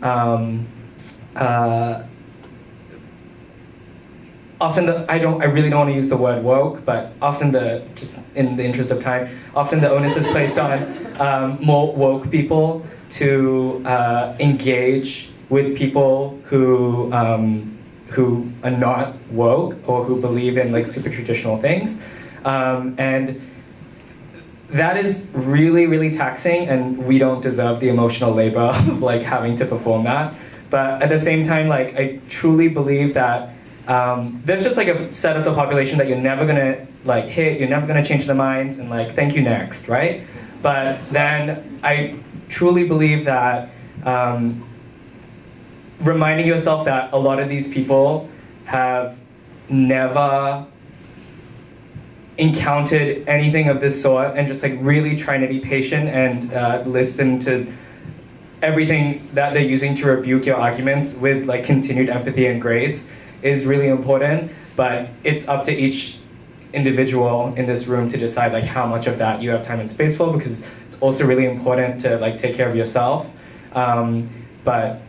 I really don't want to use the word woke, but often just in the interest of time, often the onus is placed on more woke people to engage with people who are not woke or who believe in like super traditional things, and that is really, really taxing, and we don't deserve the emotional labor of like having to perform that. But at the same time, like I truly believe that there's just like a set of the population that you're never gonna like hit, you're never gonna change their minds, and like thank you next, right? But then I truly believe that reminding yourself that a lot of these people have never encountered anything of this sort, and just like really trying to be patient and listen to everything that they're using to rebuke your arguments with like continued empathy and grace is really important. But it's up to each individual in this room to decide like how much of that you have time and space for, because it's also really important to like take care of yourself. But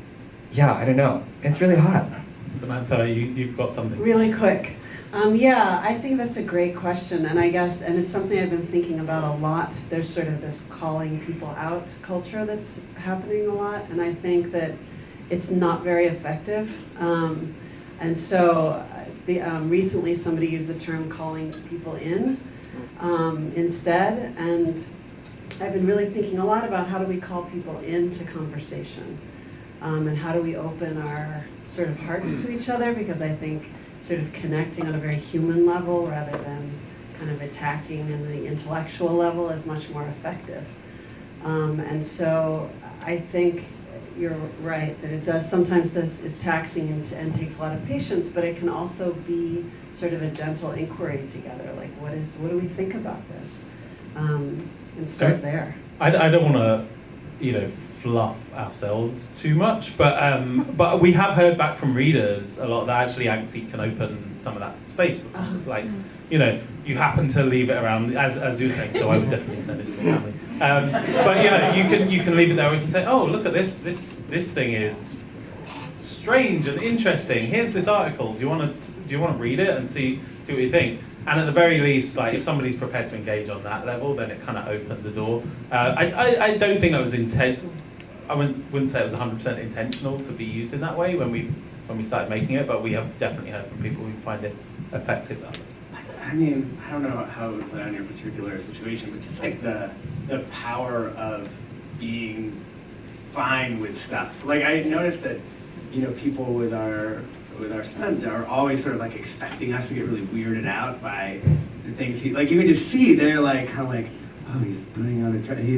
yeah, I don't know. It's really hot. Samantha, you've got something. Really quick. Yeah, I think that's a great question, and I guess, and it's something I've been thinking about a lot. There's sort of this calling people out culture that's happening a lot, and I think that it's not very effective. And so recently somebody used the term calling people in instead, and I've been really thinking a lot about how do we call people into conversation, and how do we open our sort of hearts to each other, because I think sort of connecting on a very human level rather than kind of attacking on the intellectual level is much more effective. And so I think you're right that it does sometimes it's taxing and takes a lot of patience, but it can also be sort of a gentle inquiry together, like what do we think about this, and start there. I don't want to fluff ourselves too much, but we have heard back from readers a lot that actually Anxy can open some of that space for people. Like, you happen to leave it around as you were saying, so I would definitely send it to the family. But you can leave it there. We can say, oh, look at this thing is strange and interesting. Here's this article. Do you want to read it and see what you think? And at the very least, like if somebody's prepared to engage on that level, then it kind of opens the door. I don't think that was I wouldn't say it was 100% intentional to be used in that way when we started making it, but we have definitely heard from people who find it effective that way. I mean, I don't know how it would play on your particular situation, but just like the power of being fine with stuff. Like I noticed that, people with our son are always sort of like expecting us to get really weirded out by the things you can just see they're like kind of like, oh, he's putting on a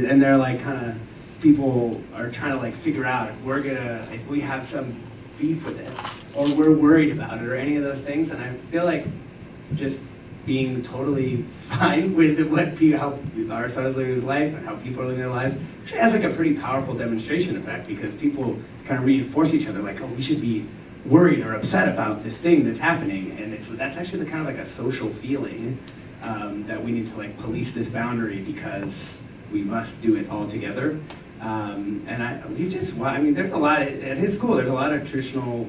and they're like kind of, people are trying to like figure out if we have some beef with it or we're worried about it or any of those things. And I feel like just being totally fine with how our son is living his life and how people are living their lives actually has like a pretty powerful demonstration effect, because people kind of reinforce each other like, oh, we should be worried or upset about this thing that's happening. And that's actually the kind of like a social feeling that we need to like police this boundary because we must do it all together. There's a lot at his school. There's a lot of traditional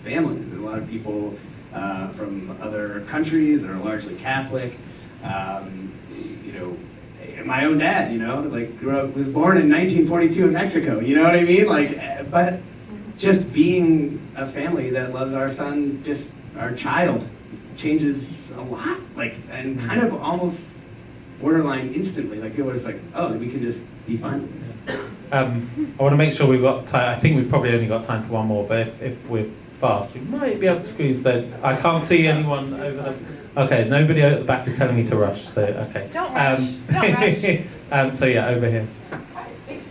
families. There's a lot of people from other countries that are largely Catholic. My own dad, was born in 1942 in Mexico. You know what I mean? But just being a family that loves our son, just our child, changes a lot. And kind of almost borderline instantly. People are just like, oh, we can just be fine. I want to make sure we've got time. I think we've probably only got time for one more, but if we're fast, we might be able to squeeze that. I can't see anyone over Okay, nobody at the back is telling me to rush, so okay. Don't rush. Don't rush. So yeah, over here. Hi, thanks.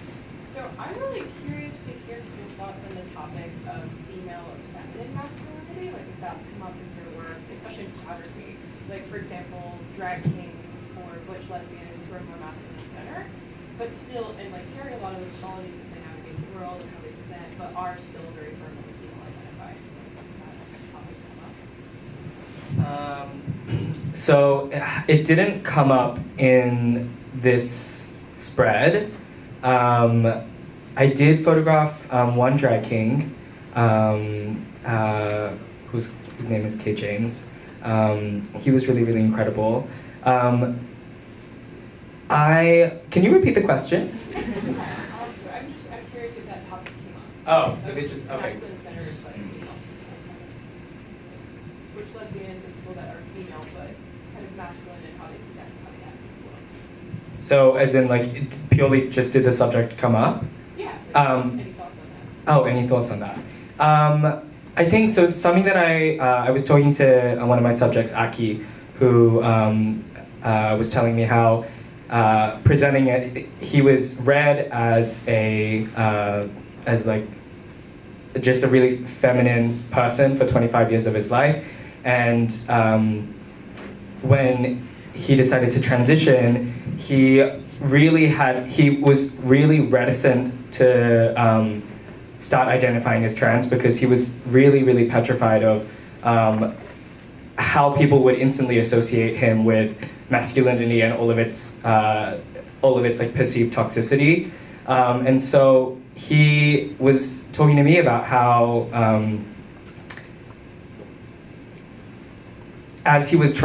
So I'm really curious to hear your thoughts on the topic of female and feminine masculinity, like if that's come up in your work, especially in photography. Like for example, drag kings or butch lesbians who are more masculine centered, but still, and like carry a lot of those qualities as they navigate the world and how they present, but are still very firmly female identified. Like, is that a topic come up? So it didn't come up in this spread. I did photograph one drag king, whose name is K. James. He was really, really incredible. Can you repeat the question? So I'm curious if that topic came up. Oh, if it just, okay. Masculine centered but female. Which lesbians and people that are female but kind of masculine in how they present and how they act in the world. So as in like, it purely just did the subject come up? Yeah. Any thoughts on that? Oh, any thoughts on that? I think so. Something that I was talking to one of my subjects, Aki, who was telling me how presenting it, he was read as as like just a really feminine person for 25 years of his life, and when he decided to transition, he was really reticent to start identifying as trans because he was really, really petrified of how people would instantly associate him with masculinity and all of its like perceived toxicity. And so he was talking to me about how as he was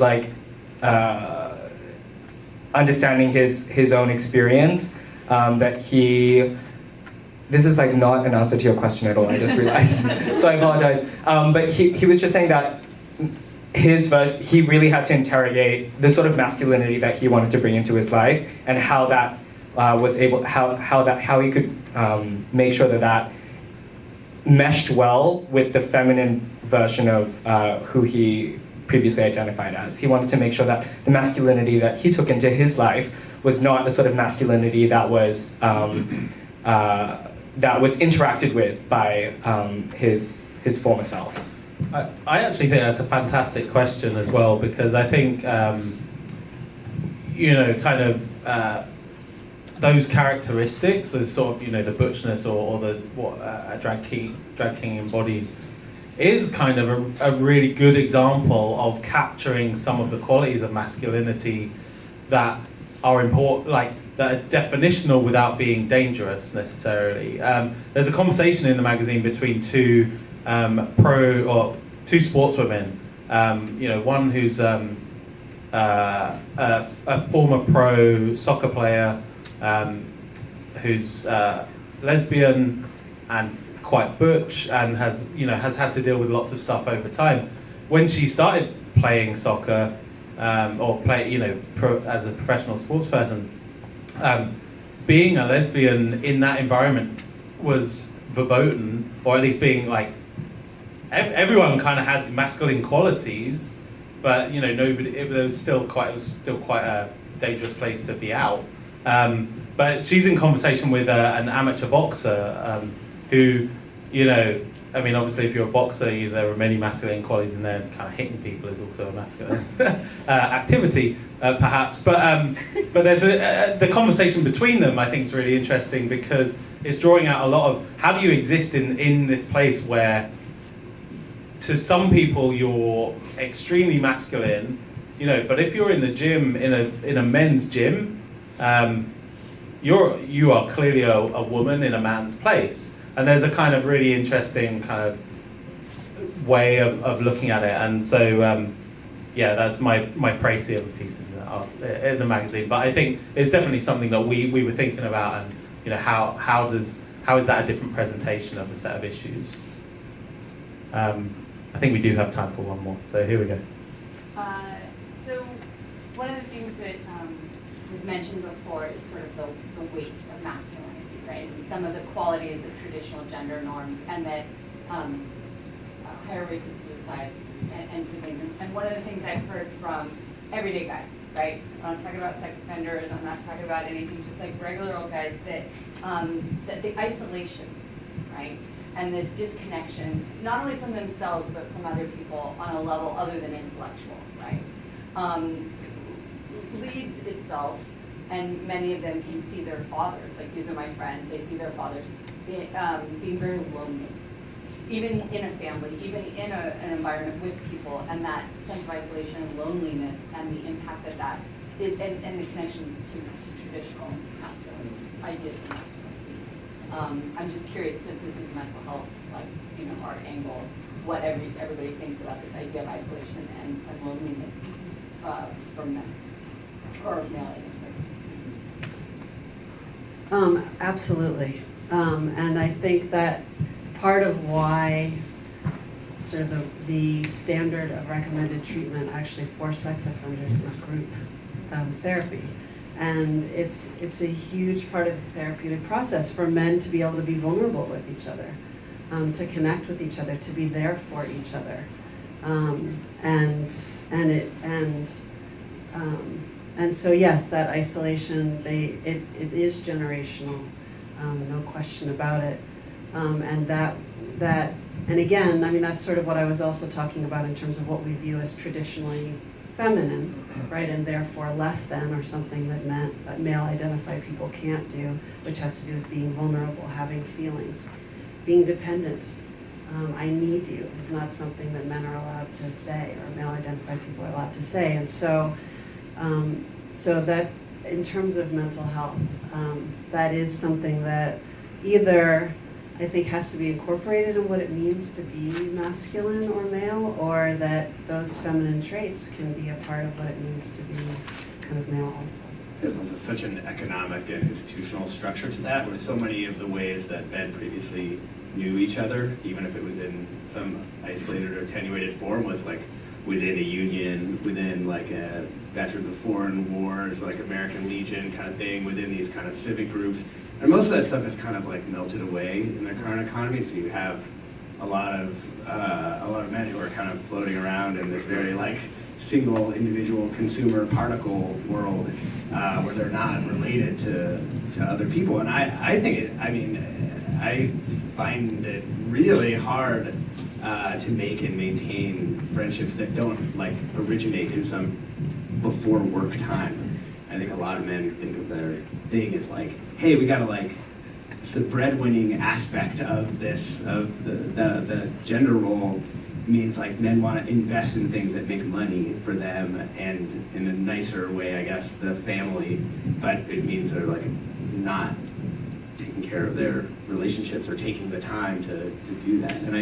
like understanding his own experience, that this is like not an answer to your question at all, I just realized, so I apologize. But he was just saying that he really had to interrogate the sort of masculinity that he wanted to bring into his life, and how that how he could make sure that meshed well with the feminine version of who he previously identified as. He wanted to make sure that the masculinity that he took into his life was not the sort of masculinity that was interacted with by his former self. I actually think that's a fantastic question as well, because I think those characteristics, those sort of the butchness or the what a drag king embodies, is kind of a really good example of capturing some of the qualities of masculinity that are important, like that are definitional without being dangerous necessarily. There's a conversation in the magazine between two sportswomen. One who's a former pro soccer player, who's lesbian and quite butch, and has had to deal with lots of stuff over time. When she started playing soccer, as a professional sports person, being a lesbian in that environment was verboten, or at least being like, everyone kind of had masculine qualities, but nobody. It was still quite a dangerous place to be out. But she's in conversation with an amateur boxer who, obviously if you're a boxer, there are many masculine qualities in there. Kind of hitting people is also a masculine activity, perhaps. But there's the conversation between them, I think, is really interesting, because it's drawing out a lot of how do you exist in this place where, to some people, you're extremely masculine, but if you're in the gym, in a men's gym, you are clearly a woman in a man's place. And there's a kind of really interesting kind of way of looking at it. And so, that's my précis of a piece in the magazine. But I think it's definitely something that we were thinking about, and how is that a different presentation of a set of issues? I think we do have time for one more, so here we go. So one of the things that was mentioned before is sort of the weight of masculinity, right? And some of the qualities of traditional gender norms, and that higher rates of suicide and different things. And one of the things I've heard from everyday guys, right? I'm not talking about sex offenders, I'm not talking about anything, just like regular old guys, that the isolation, right? And this disconnection, not only from themselves, but from other people on a level other than intellectual, right? Leads itself, and many of them can see their fathers, like these are my friends, they see their fathers being very lonely, even in a family, even in an environment with people, and that sense of isolation and loneliness and the impact that is, and the connection to traditional masculine ideas and masculinity. I'm just curious, since this is mental health, like, you know, our angle, what everybody thinks about this idea of isolation and loneliness for men, or male identity. Absolutely. And I think that part of why sort of the standard of recommended treatment actually for sex offenders is group therapy. And it's a huge part of the therapeutic process for men to be able to be vulnerable with each other, to connect with each other, to be there for each other. And so yes, that isolation, it is generational, no question about it. And again, I mean, that's sort of what I was also talking about in terms of what we view as traditionally feminine, right, and therefore less than, or something that male-identified people can't do, which has to do with being vulnerable, having feelings, being dependent. I need you is not something that men are allowed to say, or male-identified people are allowed to say. And so that in terms of mental health, that is something that either I think has to be incorporated in what it means to be masculine or male, or that those feminine traits can be a part of what it means to be kind of male also. There's also such an economic and institutional structure to that, where so many of the ways that men previously knew each other, even if it was in some isolated or attenuated form, was like within a union, within like a Veterans of Foreign Wars, like American Legion kind of thing, within these kind of civic groups. And most of that stuff is kind of like melted away in the current economy. So you have a lot of men who are kind of floating around in this very like single individual consumer particle world, where they're not related to other people. And I find it really hard to make and maintain friendships that don't like originate in some before work time. I think a lot of men think of their thing as like, hey, we gotta like, it's the breadwinning aspect of this, of the gender role means like men want to invest in things that make money for them, and in a nicer way, I guess, the family, but it means they're like not taking care of their relationships or taking the time to do that. And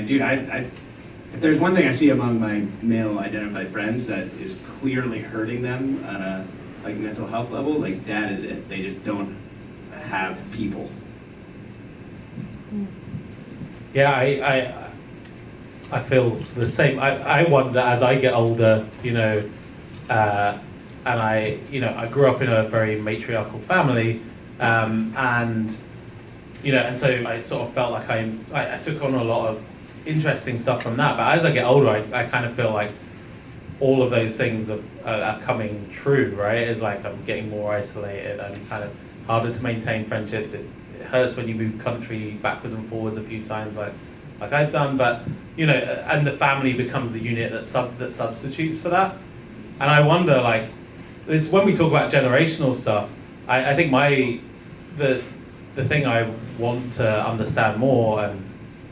if there's one thing I see among my male identified friends that is clearly hurting them on a like mental health level, like that is it. They just don't have people. Yeah, I feel the same. I wonder as I get older, you know, and I grew up in a very matriarchal family, and you know, and so I sort of felt like I took on a lot of interesting stuff from that. But as I get older, I kind of feel like all of those things are coming true, right? It's like I'm getting more isolated. I'm kind of harder to maintain friendships. It hurts when you move country backwards and forwards a few times, like I've done. But you know, and the family becomes the unit that substitutes for that. And I wonder, like, this when we talk about generational stuff, I think the thing I want to understand more, and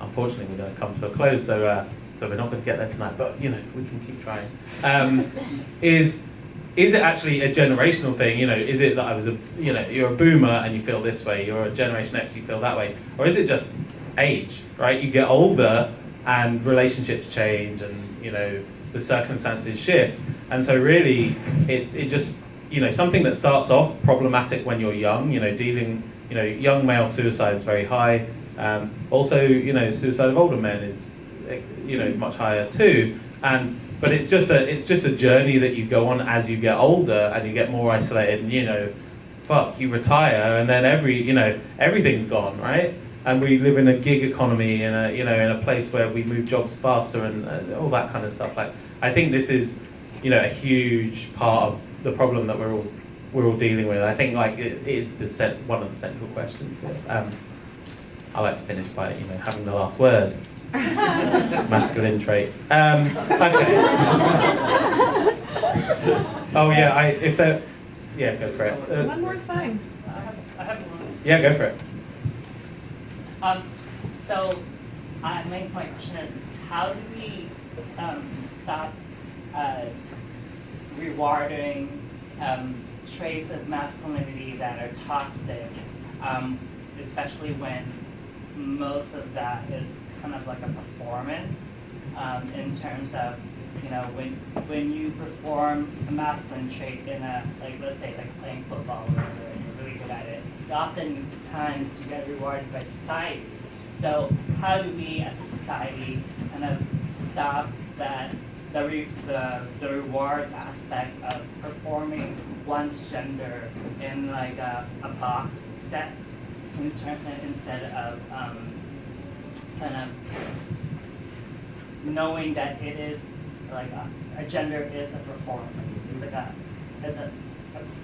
unfortunately we're going to come to a close, so we're not going to get there tonight, but you know, we can keep trying. Is it actually a generational thing? You know, is it that you're a boomer and you feel this way, you're a Generation X, you feel that way, or is it just age, right? You get older and relationships change, and you know, the circumstances shift, and so really, it just, you know, something that starts off problematic when you're young, you know, young male suicide is very high. Also, you know, suicide of older men is, you know, much higher too. But it's just a journey that you go on as you get older and you get more isolated. And you know, you retire and then everything's gone, right? and we live in a gig economy, in a place where we move jobs faster and all that kind of stuff. Like, I think this is, a huge part of the problem that we're all dealing with. I think like it is one of the central questions here. I like to finish by having the last word. Masculine trait. Okay. Oh yeah, go for it. One more is fine. I have one. Yeah, go for it. So, my question is, how do we stop rewarding traits of masculinity that are toxic, especially when most of that is kind of like a performance, in terms of, when you perform a masculine trait in let's say playing football or whatever, and you're really good at it, oftentimes you get rewarded by society. So how do we as a society kind of stop that, the rewards aspect of performing one's gender in like a box set, instead of kind of knowing that it is like a gender is a performance. It's like a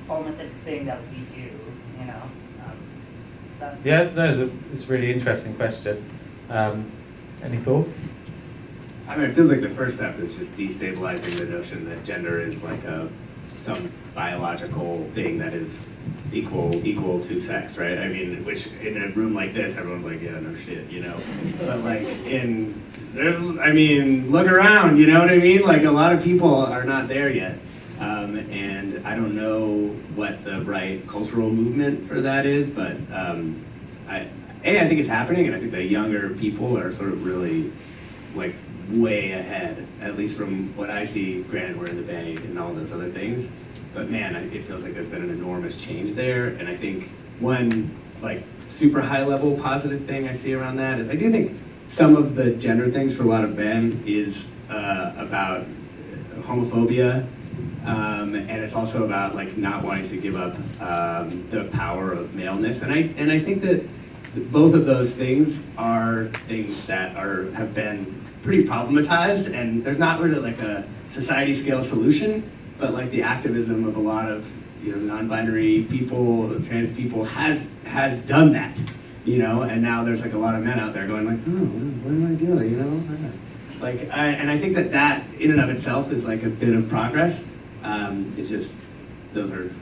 performative thing that we do, Yeah, it's a really interesting question. Any thoughts? I mean, it feels like the first step is just destabilizing the notion that gender is like some biological thing that is equal to sex, right? I mean, which in a room like this, everyone's like, yeah, no shit, But like look around, you know what I mean? Like a lot of people are not there yet. And I don't know what the right cultural movement for that is, but I think it's happening, and I think the younger people are sort of really like way ahead, at least from what I see. Granted, we're in the Bay and all those other things, but man, it feels like there's been an enormous change there. And I think one like super high level positive thing I see around that is I do think some of the gender things for a lot of men is about homophobia. And it's also about like not wanting to give up the power of maleness, and I think that both of those things are things that have been pretty problematized, and there's not really like a society scale solution, but like the activism of a lot of non-binary people, trans people has done that, and now there's like a lot of men out there going like, oh, what am I doing, like and I think that in and of itself is like a bit of progress. It's just, those are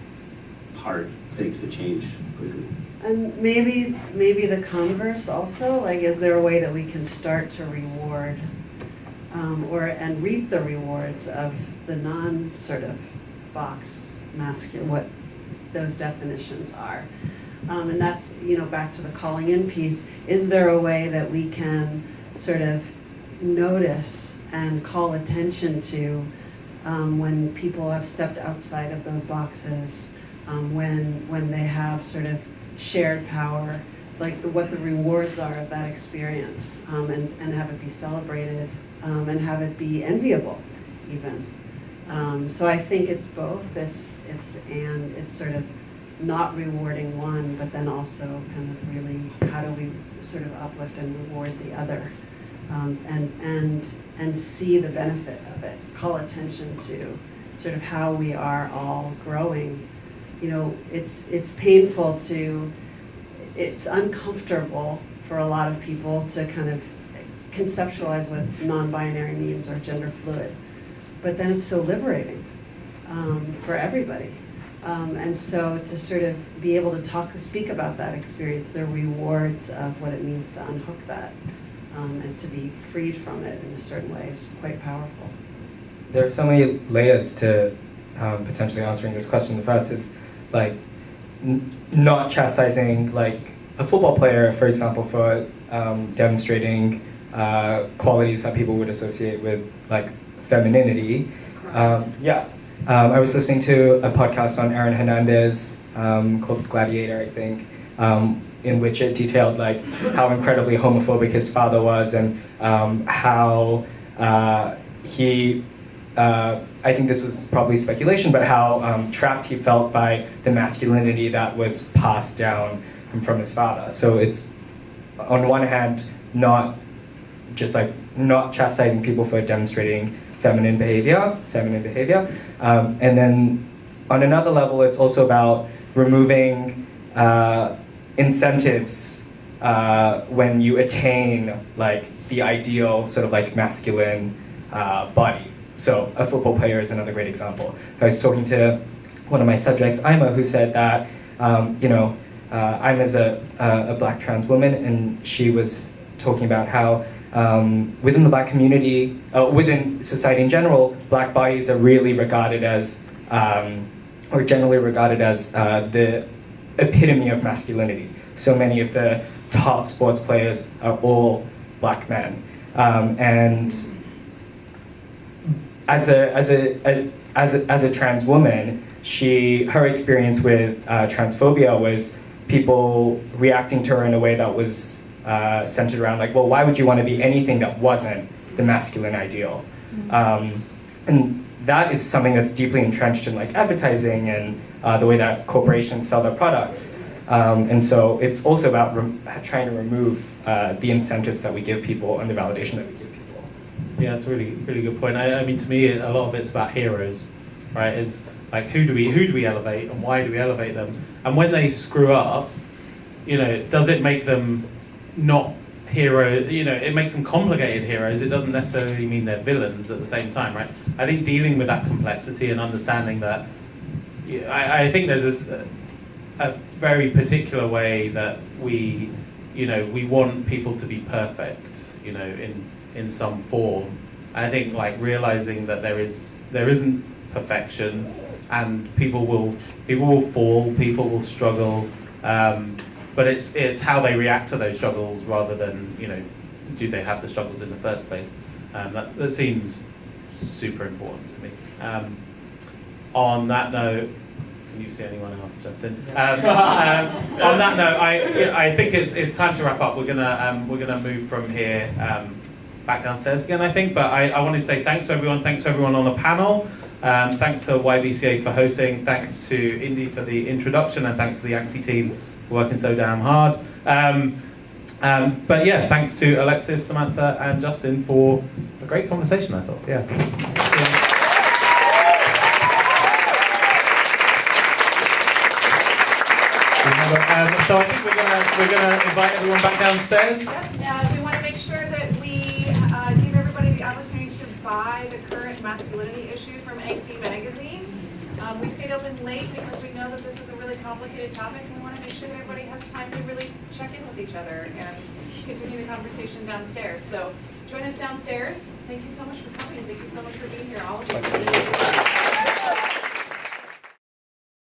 hard things to change quickly. And maybe the converse also, like is there a way that we can start to reward and reap the rewards of the non sort of box masculine, what those definitions are. And that's, back to the calling in piece, is there a way that we can sort of notice and call attention to when people have stepped outside of those boxes, when they have sort of shared power, like what the rewards are of that experience, and have it be celebrated, and have it be enviable, even. So I think it's both. It's sort of not rewarding one, but then also kind of really how do we sort of uplift and reward the other. And see the benefit of it, call attention to sort of how we are all growing. It's painful it's uncomfortable for a lot of people to kind of conceptualize what non-binary means or gender fluid, but then it's so liberating for everybody. And so to sort of be able to speak about that experience, the rewards of what it means to unhook that, and to be freed from it in a certain way is quite powerful. There are so many layers to potentially answering this question. The first is like not chastising like a football player, for example, for demonstrating qualities that people would associate with like femininity. I was listening to a podcast on Aaron Hernandez called Gladiator, I think, in which it detailed like how incredibly homophobic his father was, and how he, I think this was probably speculation, but how trapped he felt by the masculinity that was passed down from his father. So it's on one hand, not chastising people for demonstrating feminine behavior, and then on another level, it's also about removing incentives when you attain like the ideal sort of like masculine body. So a football player is another great example. I was talking to one of my subjects, Ima, who said that Ima's a black trans woman, and she was talking about how within the black community, within society in general, black bodies are really regarded as, or generally regarded as the epitome of masculinity. So many of the top sports players are all black men, and as a trans woman, her experience with transphobia was people reacting to her in a way that was centered around like, well, why would you want to be anything that wasn't the masculine ideal? And that is something that's deeply entrenched in like advertising and the way that corporations sell their products. And so it's also about trying to remove the incentives that we give people and the validation that we give people. Yeah, that's a really, really good point. I mean, to me, a lot of it's about heroes, right? It's like who do we elevate and why do we elevate them? And when they screw up, does it make them not heroes? It makes them complicated heroes. It doesn't necessarily mean they're villains at the same time, right? I think dealing with that complexity and understanding that, I think there's a very particular way that we want people to be perfect, in some form. I think like realizing that there isn't perfection, and people will fall, people will struggle, but it's how they react to those struggles rather than do they have the struggles in the first place. That seems super important to me. On that note, can you see anyone else, Justin? On that note, I think it's time to wrap up. We're gonna move from here back downstairs again, I think. But I want to say thanks to everyone. Thanks to everyone on the panel. Thanks to YBCA for hosting. Thanks to Indy for the introduction, and thanks to the Anxy team for working so damn hard. But yeah, thanks to Alexis, Samantha, and Justin for a great conversation, I thought. Yeah. So I think we're gonna invite everyone back downstairs. We want to make sure that we give everybody the opportunity to buy the current Masculinity Issue from Anxy Magazine. We stayed open late because we know that this is a really complicated topic, and we want to make sure that everybody has time to really check in with each other and continue the conversation downstairs. So join us downstairs. Thank you so much for coming. Thank you so much for being here, all of you.